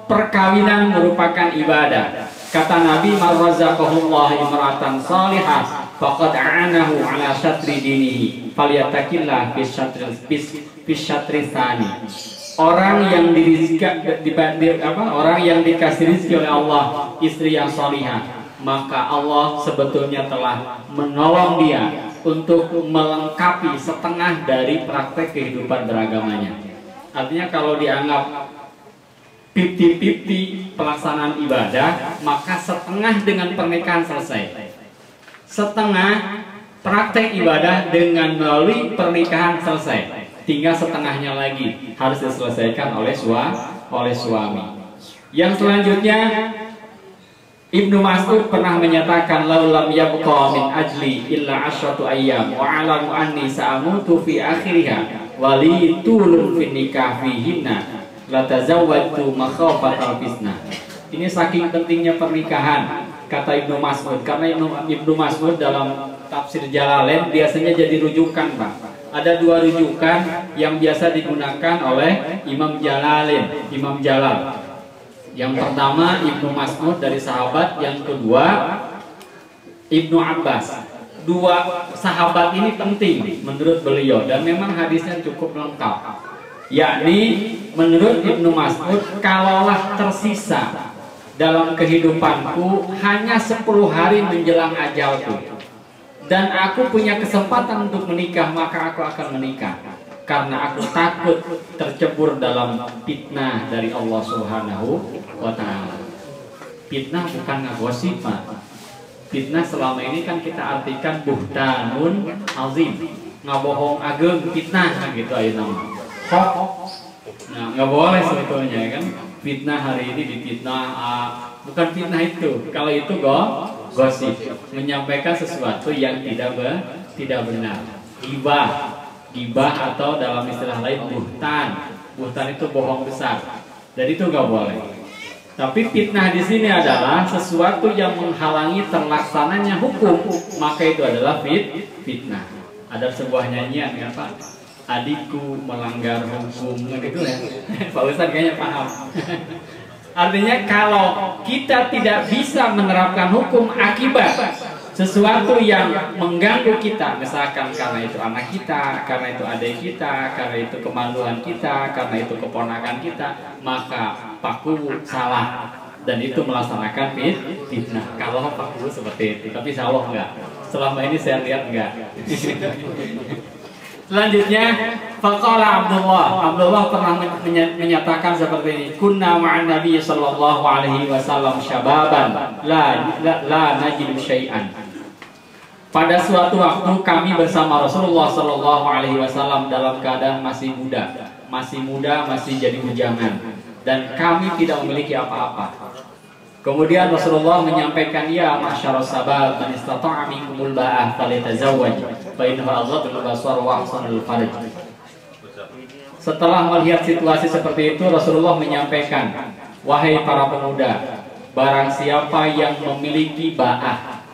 perkawinan merupakan ibadah. Kata Nabi, "Man razaqahullah imra'atan salihah faqad a'anahu ala syatri dinihi falyattaqillah fi syatri tsani." Orang yang dikasih rezeki oleh Allah istri yang salihah, maka Allah sebetulnya telah menolong dia untuk melengkapi setengah dari praktek kehidupan beragamanya. Artinya kalau dianggap 50-50 pelaksanaan ibadah, maka setengah dengan pernikahan selesai. Setengah praktek ibadah dengan melalui pernikahan selesai. Tinggal setengahnya lagi harus diselesaikan oleh suami. Yang selanjutnya, Ibnu Mas'ud pernah menyatakan, "Laulam yabqa min ajli illa 'ashratu ayyam wa 'alamu anni sa'amutu fi akhiriha wa li tulun fi nikah fihinna la tazawwajtu makhafatal fitnah." Ini saking pentingnya pernikahan, kata Ibnu Mas'ud. Karena Ibnu Mas'ud dalam tafsir Jalalain biasanya jadi rujukan, Pak. Ada dua rujukan yang biasa digunakan oleh Imam Jalalain, Imam Jalal. Yang pertama Ibnu Mas'ud dari sahabat, yang kedua Ibnu Abbas. Dua sahabat ini penting menurut beliau dan memang hadisnya cukup lengkap. Yakni menurut Ibnu Mas'ud, kalaulah tersisa dalam kehidupanku hanya 10 hari menjelang ajalku dan aku punya kesempatan untuk menikah, maka aku akan menikah. Karena aku takut tercebur dalam fitnah dari Allah Subhanahu wa ta'ala. Fitnah bukan ngagosip, Pak. Fitnah selama ini kan kita artikan buhtanun azim, ngabohong ageng, fitnah gitu aja nama. Hoax. Nah, nggak boleh sebetulnya kan. Fitnah hari ini difitnah, bukan fitnah itu. Kalau itu gosip, menyampaikan sesuatu yang tidak benar. Gibah atau dalam istilah lain buhtan. Buhtan itu bohong besar. Dan itu nggak boleh. Tapi fitnah di sini adalah sesuatu yang menghalangi terlaksananya hukum, maka itu adalah fitnah. Ada sebuah nyanyian kan Pak? Adikku melanggar hukum, gitu ya. Pak Ustadz kayaknya paham. Artinya kalau kita tidak bisa menerapkan hukum akibat sesuatu yang mengganggu kita, misalkan karena itu anak kita, karena itu adik kita, karena itu kemaluan kita, karena itu keponakan kita, maka paku salah dan itu melaksanakan fitnah. Kalau paku seperti itu, tapi insya Allah enggak. Selama ini saya lihat enggak. Selanjutnya, faqala Abdullah pernah menyatakan seperti ini, kunna ma'an Nabi sallallahu alaihi wasallam syababan la najidu syai'an. Pada suatu waktu kami bersama Rasulullah sallallahu alaihi wasallam dalam keadaan masih muda, masih jadi bujangan, dan kami tidak memiliki apa-apa. Kemudian Rasulullah menyampaikan, ya ma'syarus sabab man istata'a minkumul ba'ah falyatazawwaj fa innahu aghaddu basar wa ahsanul farj. Setelah melihat situasi seperti itu, Rasulullah menyampaikan, wahai para pemuda, barang siapa yang memiliki ba'ah,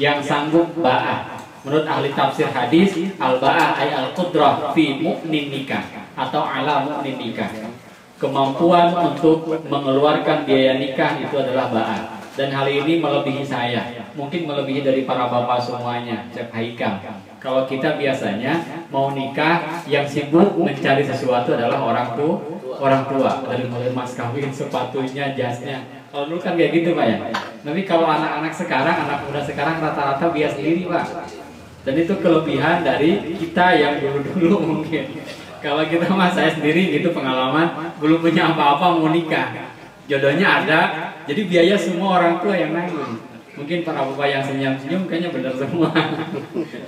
yang sanggup ba'ah, menurut ahli tafsir hadis, al-ba'ah ay al-qudrah fi mu'nin nikah atau ala mu'nin nikah, kemampuan untuk mengeluarkan biaya nikah itu adalah ba'ah. Dan hal ini melebihi saya, mungkin melebihi dari para bapak semuanya, Cep Haikal. Kalau kita biasanya mau nikah, yang sibuk mencari sesuatu adalah orang tua, dari mulai mas kawin, sepatunya, jasnya. Kalau dulu kan kayak gitu Pak ya. Tapi kalau anak-anak sekarang, anak muda sekarang rata-rata biasa sendiri Pak. Dan itu kelebihan dari kita yang dulu-dulu mungkin. Kalau kita mah, saya sendiri gitu pengalaman, belum punya apa-apa mau nikah, jodohnya ada, jadi biaya semua orang tua yang nanggung. Mungkin para bapak yang senyum-senyum kayaknya benar semua,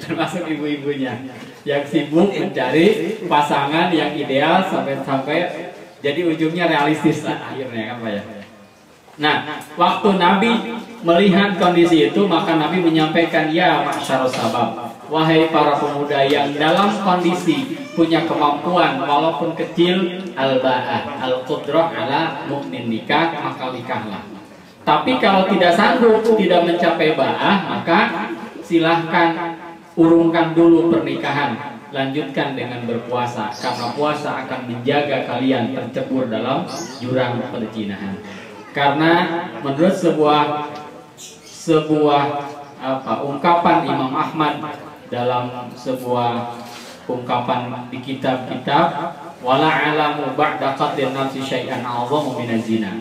termasuk ibu-ibunya yang sibuk mencari pasangan yang ideal sampai jadi ujungnya realistis lah akhirnya kan Pak ya. Nah, waktu Nabi melihat kondisi itu, maka Nabi menyampaikan, ya ma'syarus sabab, wahai para pemuda yang dalam kondisi punya kemampuan walaupun kecil, al-ba'ah, al-qudrah ala mu'min nikah, maka nikahlah. Tapi kalau tidak sanggup, tidak mencapai ba'ah, maka silahkan urungkan dulu pernikahan, lanjutkan dengan berpuasa, karena puasa akan menjaga kalian tercebur dalam jurang perzinahan. Karena menurut sebuah ungkapan Imam Ahmad dalam sebuah ungkapan di kitab-kitab, wala alamu ba'da qatlin nafsi syai'an 'azamu minaz zina.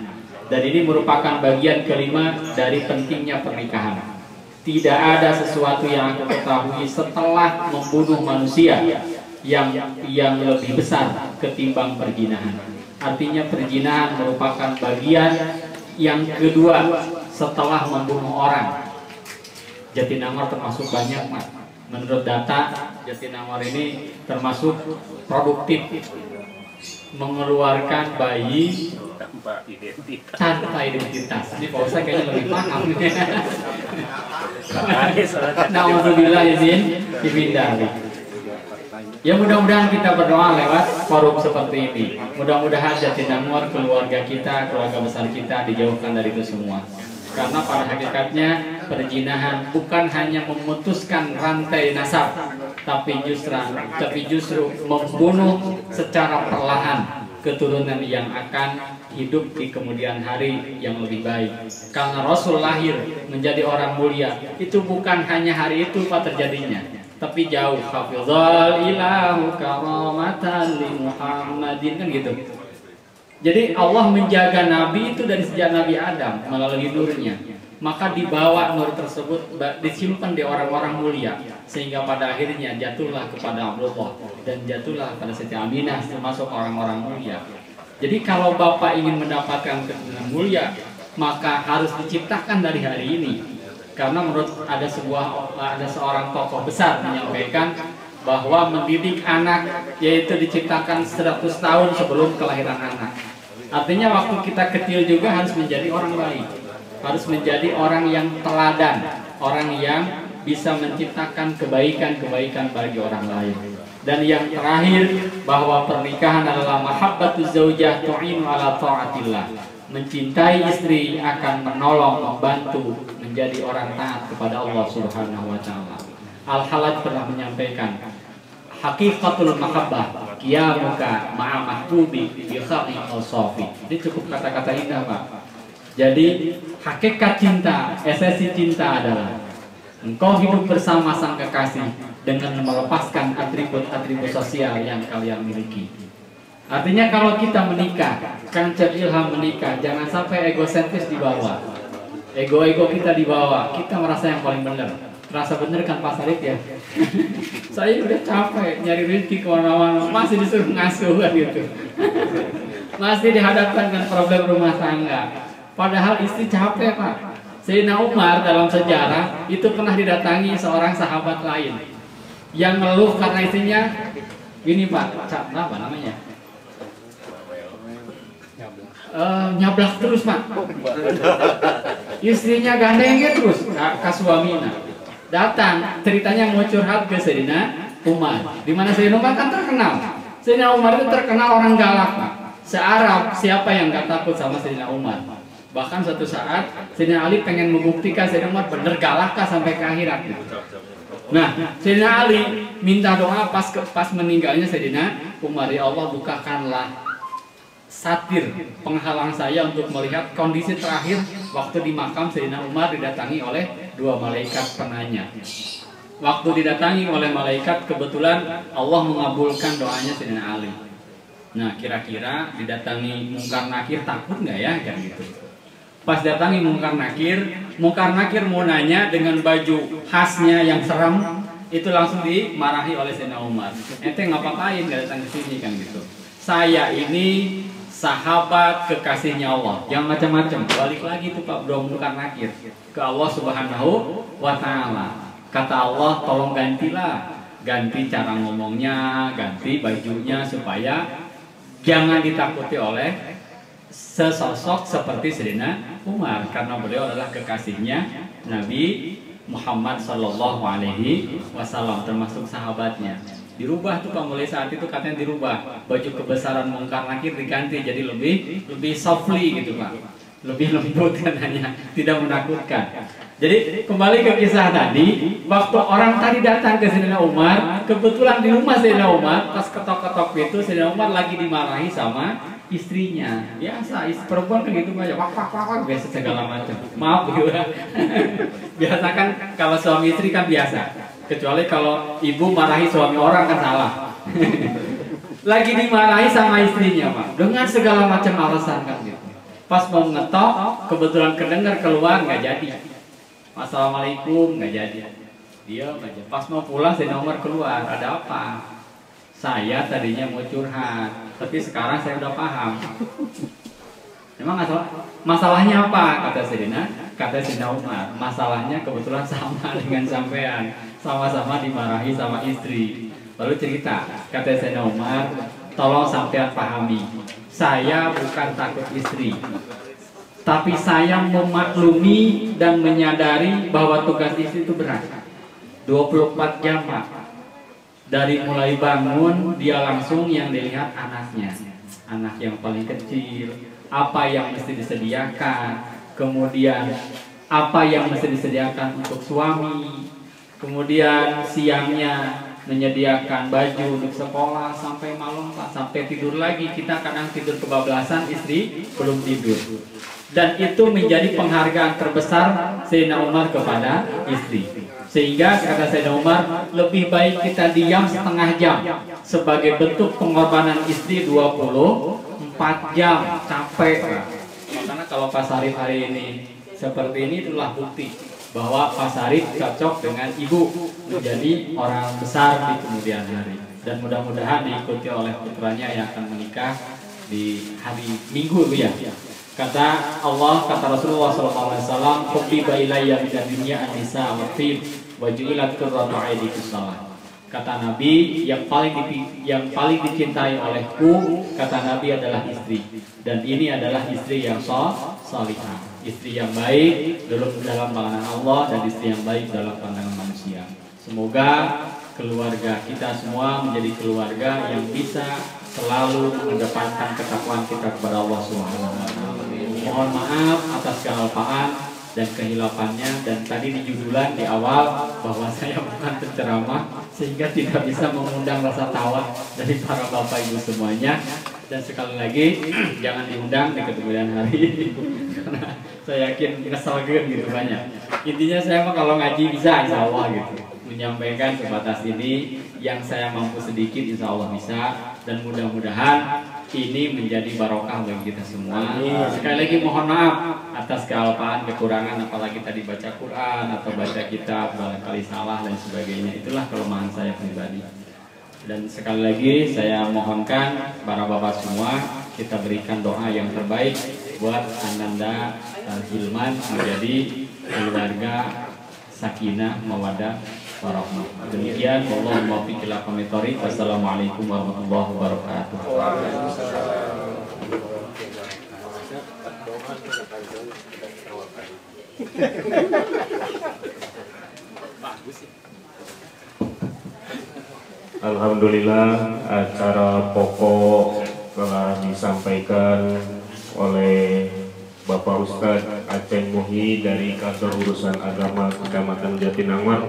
Dan ini merupakan bagian kelima dari pentingnya pernikahan. Tidak ada sesuatu yang aku ketahui setelah membunuh manusia yang lebih besar ketimbang perzinahan. Artinya perzinahan merupakan bagian yang kedua setelah membunuh orang. Jatinangor termasuk banyak Mas. Menurut data, Jatinangor ini termasuk produktif, mengeluarkan bayi tanpa identitas. Ini Pak Ustaz kayaknya lebih paham. Nauzubillah izin dihindari. Ya mudah-mudahan kita berdoa lewat forum seperti ini. Mudah-mudahan Jatinangor, keluarga kita, keluarga besar kita dijauhkan dari itu semua. Karena pada hakikatnya perzinahan bukan hanya memutuskan rantai nasab, tapi justru membunuh secara perlahan keturunan yang akan hidup di kemudian hari yang lebih baik. Karena Rasul lahir menjadi orang mulia itu bukan hanya hari itu Pak terjadinya, tapi jauh. Hafizal ilahu karamatan li Muhammadin, kan gitu. Jadi Allah menjaga Nabi itu dari sejak Nabi Adam melalui nurnya. Maka dibawa nur tersebut, disimpan di orang-orang mulia, sehingga pada akhirnya jatuhlah kepada Abdullah dan jatuhlah pada Siti Aminah, termasuk orang-orang mulia. Jadi kalau Bapak ingin mendapatkan keturunan mulia, maka harus diciptakan dari hari ini. Karena menurut ada seorang tokoh besar menyampaikan bahwa mendidik anak yaitu diciptakan 100 tahun sebelum kelahiran anak. Artinya waktu kita kecil juga harus menjadi orang baik, harus menjadi orang yang teladan, orang yang bisa menciptakan kebaikan-kebaikan bagi orang lain. Dan yang terakhir, bahwa pernikahan adalah mahabbatuz zaujah tu'inu ala ta'atillah. Mencintai istri akan menolong, membantu menjadi orang taat kepada Allah Subhanahu wa taala. Al-Halaj pernah menyampaikan, haqiqatul mahabbah qiyamuka ma'a mahbubi bi khaqi al-safi. Ini cukup kata-kata indah, Pak. Jadi hakikat cinta, esensi cinta adalah engkau hidup bersama sang kekasih dengan melepaskan atribut-atribut sosial yang kalian miliki. Artinya kalau kita menikah, Kang Cep Ilham menikah, jangan sampai egosentris dibawa. Ego-ego kita dibawa, kita merasa yang paling benar. Terasa bener kan Pak Sarif ya? Saya udah capek nyari rezeki kemana-mana, masih disuruh ngasuh kan gitu. Masih dihadapkan dengan problem rumah tangga. Padahal istri capek Pak. Sayyidina Umar dalam sejarah itu pernah didatangi seorang sahabat lain yang ngeluh karena istrinya gini Pak, apa namanya? Nyablak terus Pak. Istrinya gandengnya terus ke suaminya. Datang ceritanya mau curhat ke Sayyidina Umar. Di mana Sayyidina Umar kan terkenal. Sayyidina Umar itu terkenal orang galak Pak. Se-Arab siapa yang gak takut sama Sayyidina Umar? Bahkan suatu saat Sayyidina Ali pengen membuktikan Sayyidina Umar bener galakkah sampai ke akhirat gitu. Nah, Sayyidina Ali minta doa pas meninggalnya Sayyidina Umar, ya Allah bukakanlah satir penghalang saya untuk melihat kondisi terakhir waktu di makam Sayyidina Umar didatangi oleh dua malaikat penanya. Waktu didatangi oleh malaikat kebetulan Allah mengabulkan doanya Sayyidina Ali. Nah, kira-kira didatangi Munkar Nakir takut nggak ya kayak gitu. Pas datangi Munkar Nakir mau nanya dengan baju khasnya yang serem, itu langsung dimarahi oleh Sayyidina Umar. Ente ngapain nggak datang ke sini kan gitu. Saya ini sahabat kekasihnya Allah, yang macam-macam. Balik lagi tuh Pak Bro Munkar Nakir ke Allah Subhanahu wa Ta'ala. Kata Allah, tolong gantilah, ganti cara ngomongnya, ganti bajunya supaya jangan ditakuti oleh sesosok seperti Sayyidina Umar, karena beliau adalah kekasihnya Nabi Muhammad Sallallahu Alaihi Wasallam, termasuk sahabatnya. Dirubah tuh Pak, mulai saat itu katanya dirubah, baju kebesaran Munkar Nakir diganti jadi lebih softly gitu Pak, lebih lembut katanya, tidak menakutkan. Jadi kembali ke kisah tadi, waktu orang tadi datang ke Sayyidina Umar, kebetulan di rumah Sayyidina Umar, pas ketok-ketok pintu Sayyidina Umar lagi dimarahi sama istrinya. Biasa, perempuan kan gitu aja, wak biasa segala macam. Maaf gitu. Biasa kan kalau suami istri kan biasa. Kecuali kalau ibu marahi suami orang kan salah. Lagi dimarahi sama istrinya Pak, dengan segala macam alasan kan gitu. Pas mau ngetok, kebetulan kedengar keluar nggak jadi. Assalamualaikum nggak jadi. Diam aja. Pas mau pulang Sayyidina Umar keluar, ada apa? Saya tadinya mau curhat, tapi sekarang saya udah paham. Emang masalahnya apa? Kata Sayyidina Umar. Masalahnya kebetulan sama dengan sampean, sama-sama dimarahi sama istri. Lalu cerita, kata Sayyidina Umar, tolong sampean pahami, saya bukan takut istri, tapi saya memaklumi dan menyadari bahwa tugas istri itu berat. 24 jam Pak. Dari mulai bangun, dia langsung yang dilihat anaknya. Anak yang paling kecil, apa yang mesti disediakan, kemudian apa yang mesti disediakan untuk suami, kemudian siangnya menyediakan baju untuk sekolah sampai malam Pak, sampai tidur lagi. Kita kadang tidur kebablasan, istri belum tidur. Dan itu menjadi penghargaan terbesar Sayyidina Umar kepada istri. Sehingga kata Sayyidina Umar, lebih baik kita diam setengah jam sebagai bentuk pengorbanan istri 24 jam, capek. Karena kalau Pak Sarif hari ini seperti ini, itulah bukti bahwa Pak Sarif cocok dengan ibu menjadi orang besar di kemudian hari. Dan mudah-mudahan diikuti oleh putranya yang akan menikah di hari Minggu ya. Kata Allah, kata Rasulullah SAW, "Hubbiba ilayya minad dunya an-nisa wa tib wa ju'ilat qurratu 'aini fis shalah." Kata Nabi, yang paling dicintai olehku, kata Nabi, adalah istri. Dan ini adalah istri yang salihah, istri yang baik dalam pandangan Allah, dan istri yang baik dalam pandangan manusia. Semoga keluarga kita semua menjadi keluarga yang bisa selalu mengedepankan ketakwaan kita kepada Allah Subhanahu wa Ta'ala. Mohon maaf atas kealpaan dan kehilafannya, dan tadi di judulan di awal bahwa saya bukan penceramah sehingga tidak bisa mengundang rasa tawa dari para bapak ibu semuanya. Dan sekali lagi jangan diundang di kemudian hari karena saya yakin kesal gitu banyak. Intinya saya mah kalau ngaji bisa insya Allah gitu, menyampaikan sebatas ini yang saya mampu sedikit insya Allah bisa. Dan mudah-mudahan ini menjadi barokah bagi kita semua. Sekali lagi mohon maaf atas kealpaan, kekurangan, apalagi tadi baca Quran atau baca kitab barangkali salah dan sebagainya. Itulah kelemahan saya pribadi. Dan sekali lagi saya mohonkan para bapak semua, kita berikan doa yang terbaik buat Ananda Hilman menjadi keluarga sakinah, mawaddah, warahmah. Demikian, Allahumma muwaffiq ila aqwamit thoriq. Wassalamualaikum warahmatullahi wabarakatuh. Alhamdulillah, acara pokok telah disampaikan oleh Bapak Ustadz Aceh Muhi dari Kantor Urusan Agama Kecamatan Jatinangor.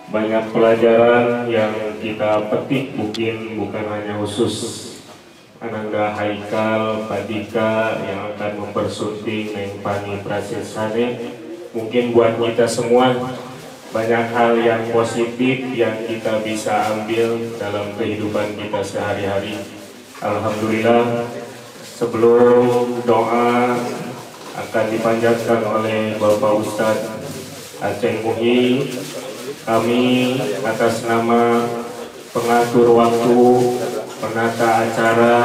Banyak pelajaran yang kita petik, mungkin bukan hanya khusus Ananda Haikal Padika yang akan mempersunting Neng Pani Prasesane. Mungkin buat kita semua banyak hal yang positif yang kita bisa ambil dalam kehidupan kita sehari-hari. Alhamdulillah, sebelum doa akan dipanjatkan oleh Bapak Ustadz Aceh Muhi, kami atas nama pengatur waktu, penata acara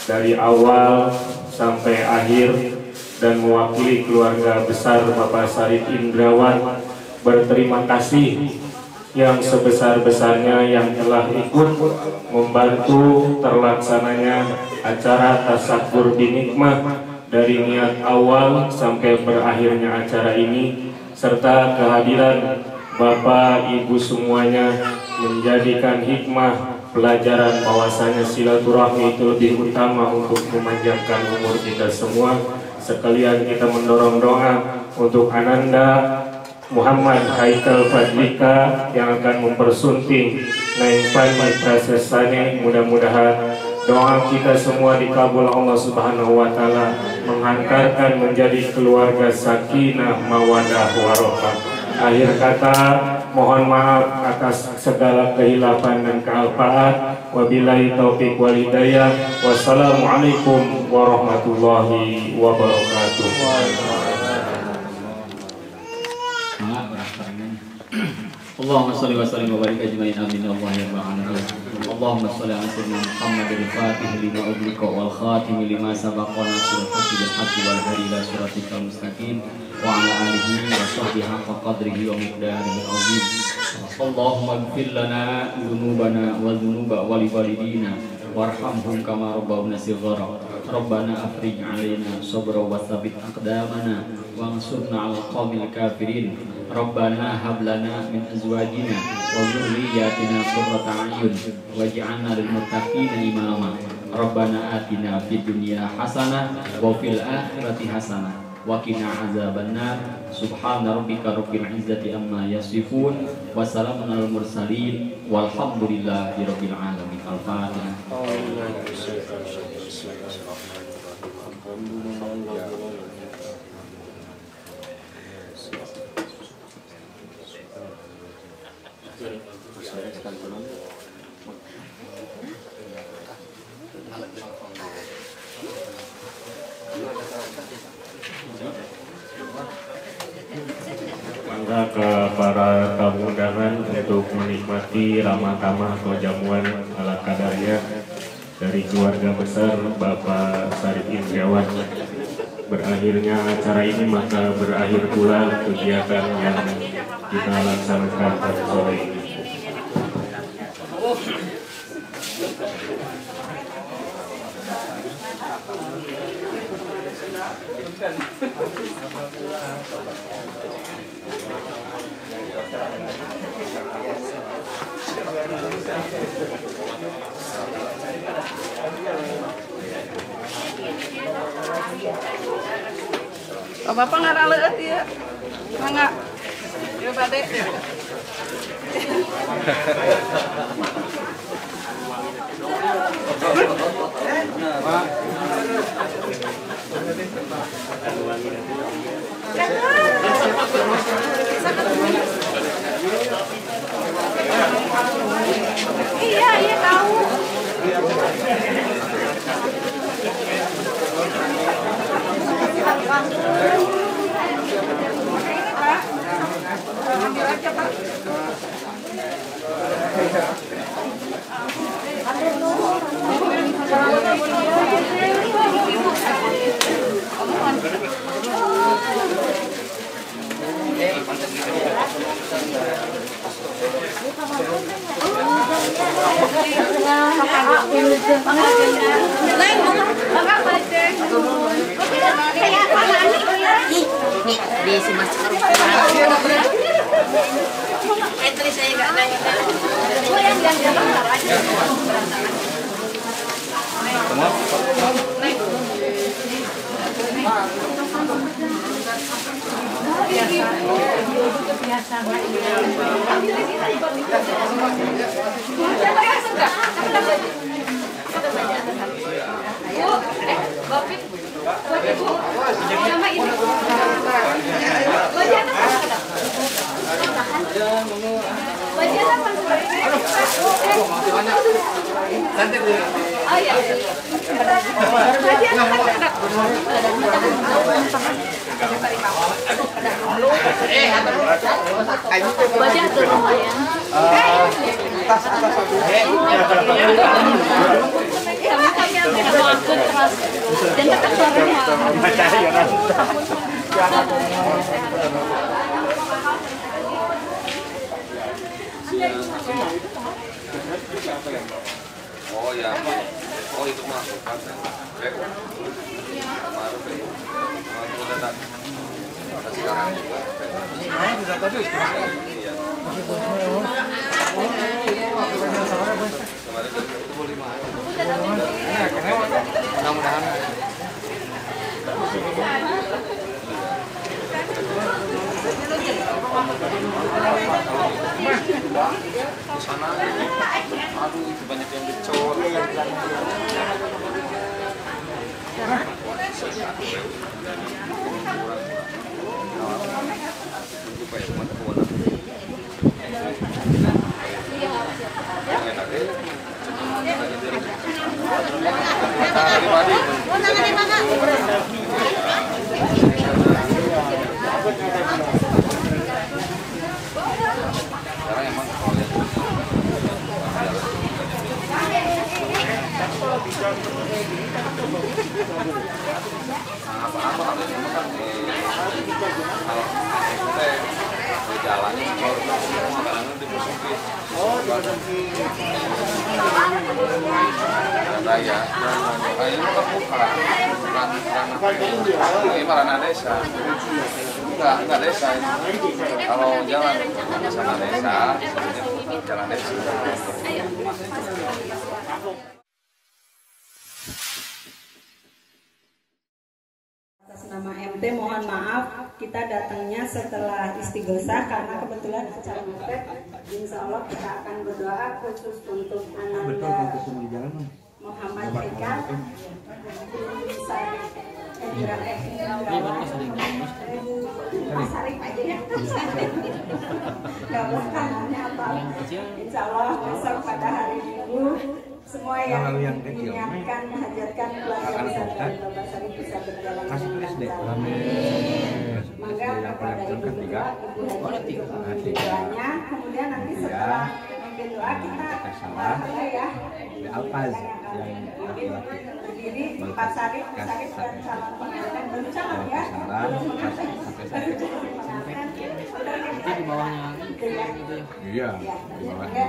dari awal sampai akhir, dan mewakili keluarga besar Bapak Sarip Indrawan, berterima kasih yang sebesar-besarnya yang telah ikut membantu terlaksananya acara Tasabur Binikmah dari niat awal sampai berakhirnya acara ini, serta kehadiran Bapak Ibu semuanya menjadikan hikmah pelajaran bahwasanya silaturahmi itu lebih utama untuk memanjangkan umur kita semua. Sekalian kita mendorong doa untuk Ananda Muhammad Haikal Fadlika yang akan mempersunting Neng Pani Prasesane. Mudah-mudahan doa kita semua dikabul Allah Subhanahu wa Ta'ala, menghantarkan menjadi keluarga sakinah, mawadah, warahmah. Akhir kata, mohon maaf atas segala kehilafan dan kealpaan. Wabillahi taufiq wal hidayah. Wassalamualaikum warahmatullahi wabarakatuh. Allahumma sholli wa sallim wa barik ajmain, amin ya Allah ya rabbal alamin. Allahumma sholli ala sayyidina Muhammadil fatih lima ughliqa wal khatim lima sabaqa nasrul haqqi bil haqqi wal hadi ila siratikal mustaqim wa ala alihi wa sahbihi haqqa qadrihi wa miqdarihi azim. Allahumma ighfir lana dzunubana wa dzunuba walidina warhamhum kama rabbawna shighara. Rabbana afrij alaina sabra wa tsabbit aqdamana wansurna 'alal qaumil kafirin. Rabbana hab lana min azwajina wa dzurriyyatina qurrata a'yun waj'alna lil muttaqina imama. Rabbana atina fid dunya hasanah wa fil akhirati hasanah wa qina adzabannar. Subhana rabbika rabbil izzati amma yasifun wa salamun alal mursalin walhamdulillahi rabbil alamin. Al-Fatihah. Mangga ke para tamu undangan untuk menikmati ramah tamah atau jamuan ala kadarnya dari keluarga besar Bapak Sarip Indrawan. Berakhirnya acara ini maka berakhir pula kegiatan yang kita laksanakan pada sore ini. Bapak nggak leut ya, nggak, ya Bade. Iya tahu. Di si Mas entry saya nggak nanya. Oh yang aja. Oh ya, oh itu mah bukan. Sekarang juga. Bisa tadi. Mudah-mudahan. Di sana, aduh itu banyak yang dicor. Apa-apa harus kan kalau jalannya sekarang dimasukin. Oh, raya. Kayaknya kan bukan ini marana desa. Enggak desa ini. Kalau jalan sama desa, jalan desa. Nama MT mohon maaf kita datangnya setelah istighosah karena kebetulan acara mepet. Insya Allah kita akan berdoa khusus untuk Ananda Muhammad Eka Masarif aja ya. Gak kanannya apa. Insya Allah besok pada hari Minggu semua yang menyiapkan menghajatkan keluarga besar dari Bapak Sarif bisa berjalan dengan lancar. Maka kepada ibu berdua, ibu haji untuk memimpin doanya. Kemudian nanti setelah memimpin doa kita ya. Berdiri Pak Sarif dan calon pengantin baru calon ya. Nanti di bawahnya. Iya, di bawahnya.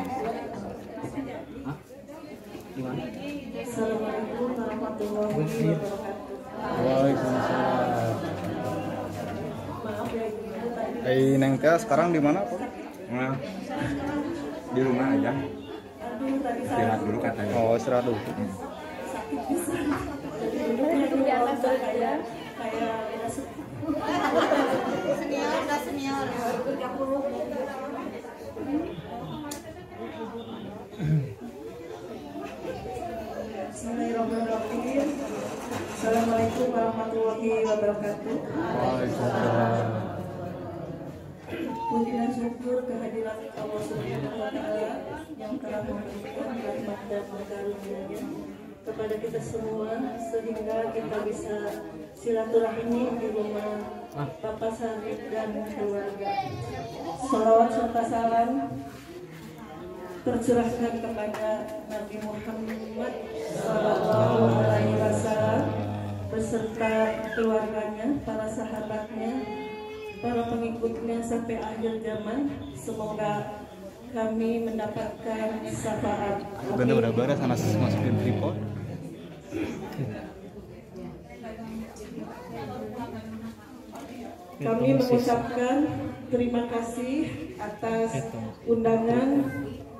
Assalamualaikum warahmatullahi wabarakatuh. Waalaikumsalam. Neng Tia sekarang di mana kok? Nah, di rumah aja. Istirahat dulu katanya. Oh, istirahat dulu. Senior. Bismillahirrahmanirrahim. Assalamualaikum warahmatullahi wabarakatuh. Waalaikumsalam. Puji dan syukur kehadiran Allah Subhanahu wa Ta'ala yang telah memberikan rahmat dan karunia-Nya kepada kita semua sehingga kita bisa silaturahmi di rumah Bapak Sarif dan keluarga. Salawat serta salam tercurahkan kepada Nabi Muhammad Sallallahu Alaihi Wasallam beserta keluarganya, para sahabatnya, para pengikutnya sampai akhir zaman. Semoga kami mendapatkan syafaat. Benda udah beres sana masukin tripod. Kami mengucapkan terima kasih atas undangan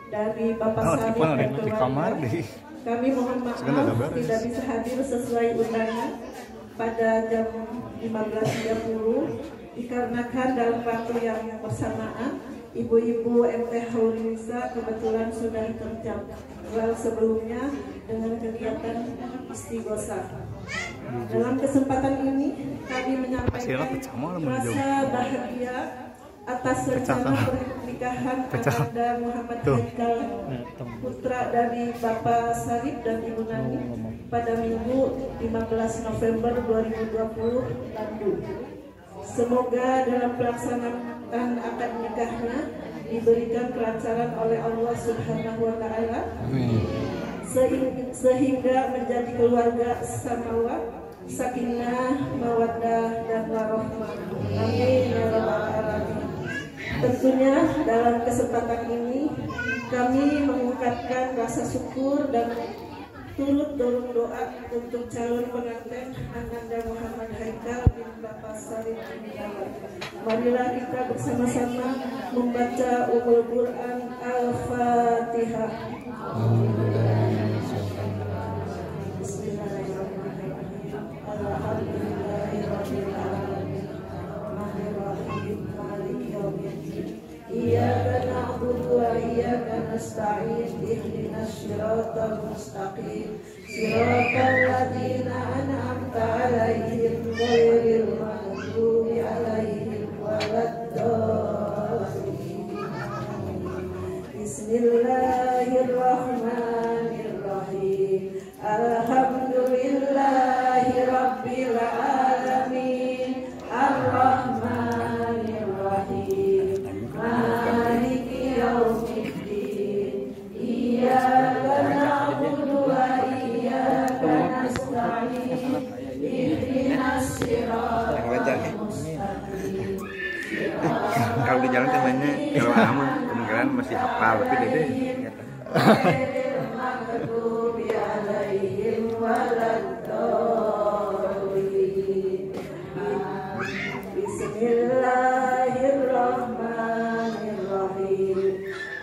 dari Bapak Sarip dan keluarga. Kami mohon maaf tidak bisa hadir sesuai undangan pada jam 15.30 dikarenakan dalam waktu yang bersamaan Ibu-ibu MT Haulunisa kebetulan sudah terjadwal sebelumnya dengan kegiatan istighosah. Dalam kesempatan ini kami menyampaikan rasa bahagia atas rencana pernikahan Ananda Muhammad Haikal putra dari Bapak Sarip dan Ibu Nani pada Minggu 15 November 2020 lalu. Semoga dalam pelaksanaan akad nikahnya diberikan kelancaran oleh Allah Subhanahu wa Ta'ala sehingga menjadi keluarga samawat, sakinah, mawaddah dan warahmah. Amin ya rabbal alamin. Tentunya dalam kesempatan ini kami mengucapkan rasa syukur dan turut dorong doa untuk calon pengantin Ananda Muhammad Haikal bin Bapak Sarip bin Dawud. Marilah kita bersama-sama membaca Ummul Quran Al-Fatihah. Bismillahirrahmanirrahim. Alhamdulillahirabbil alamin. Arrahmanirrahim. Maliki yaumiddin. Iyyaka na'budu wa iyyaka nasta'in. Ihdinas siratal mustaqim. Siratal ladzina an'amta 'alaihim ghairil maghdubi 'alaihim waladdallin. Bismillahirrahmanirrahim. Alhamdulillahi rabbil alamin. Ar-Rahmanir-Rahim. Maliki yaumiddin. Iyyaka na'budu wa iyyaka nasta'in. Ihdinas siratal mustaqim. Kalau di jalan temannya kalau lama kemungkinan masih hafal tapi dede Bismillahirrahmanirrahim.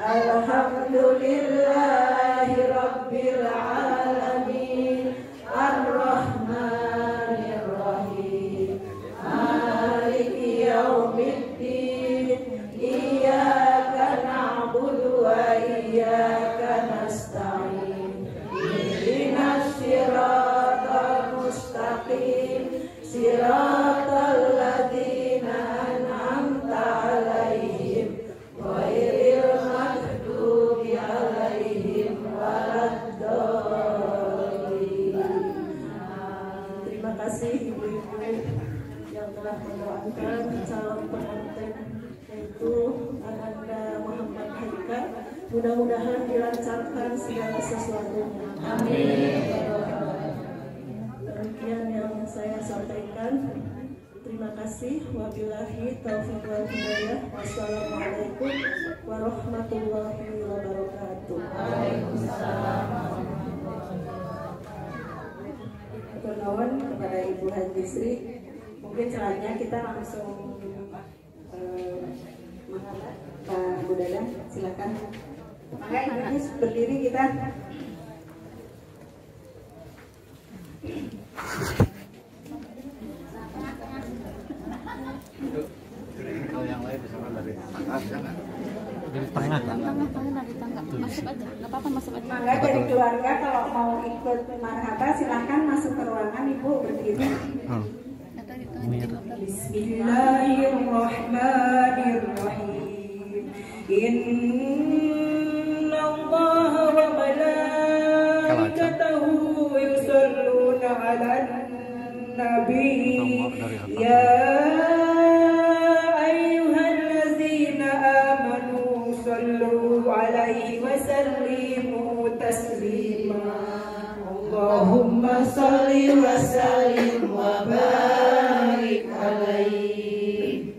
Alhamdulillahi rabbil alamin. Ar-Rahmanir-Rahim. Maliki yaumiddin. Iyyaka na'budu wa iyyaka nasta'in. Ihdinas siratal mustaqim. Siratal ladzina an'amta 'alaihim ghairil maghdubi 'alaihim waladdallin. Terima kasih ibu-ibu yang telah mendoakan calon pengantin yaitu Ananda Muhammad Haikal. Mudah-mudahan dilancarkan segala sesuatunya. Amin. Demikian yang saya sampaikan. Terima kasih. Wabillahi taufiq wal hidayah. Wassalamualaikum warahmatullahi wabarakatuh. Waalaikumsalam. Perkenalan kepada Ibu Haji Sri. Mungkin caranya kita langsung mengangkat Pak Bu Dada, silakan. Maka Ibu berdiri kita. kalau yang lain bisa dari atas jangan dari tengah dari tangga masuk aja nggak apa-apa masuk aja. Mangga dari keluarga kalau mau ikut marhaba silahkan masuk ke ruangan Ibu berdiri. Bismillahirrahmanirrahim. Innallaha wa malaikatahu yusholluna 'alan nabi. Ya ayyuhallazina amanu shallu 'alaihi wa sallimu taslima. Allahumma shalli wa sallim wa barik alaihi.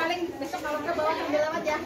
Paling besok kalau ke bawah ambil lewat ya.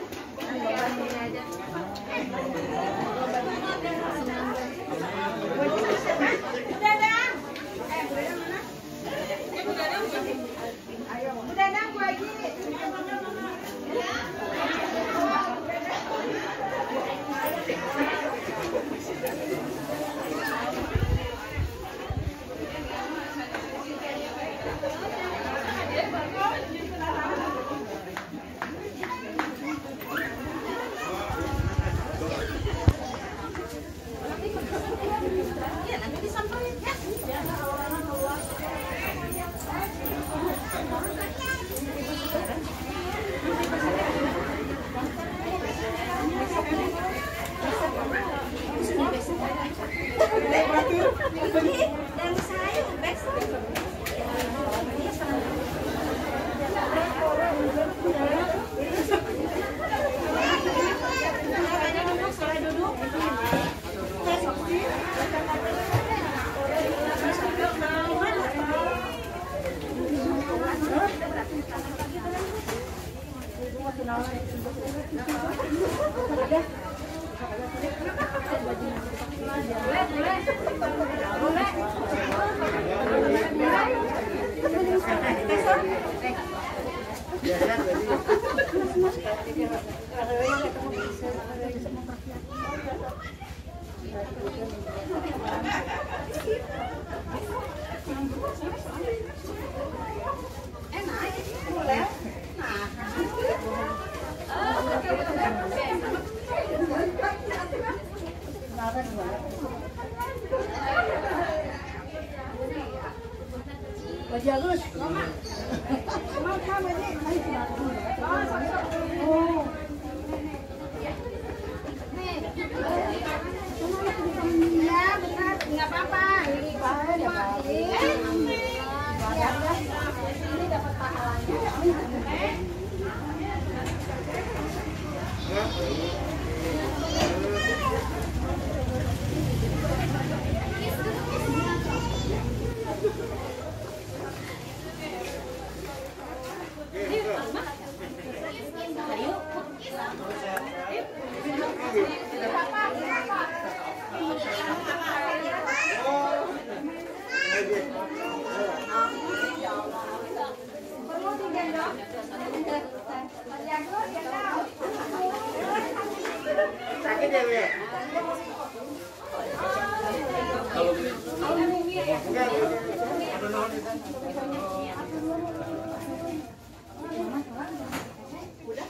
Bagus. Ya, benar, nggak apa-apa. Ini dapat pahalanya. Sakit ya, Bu? Udah?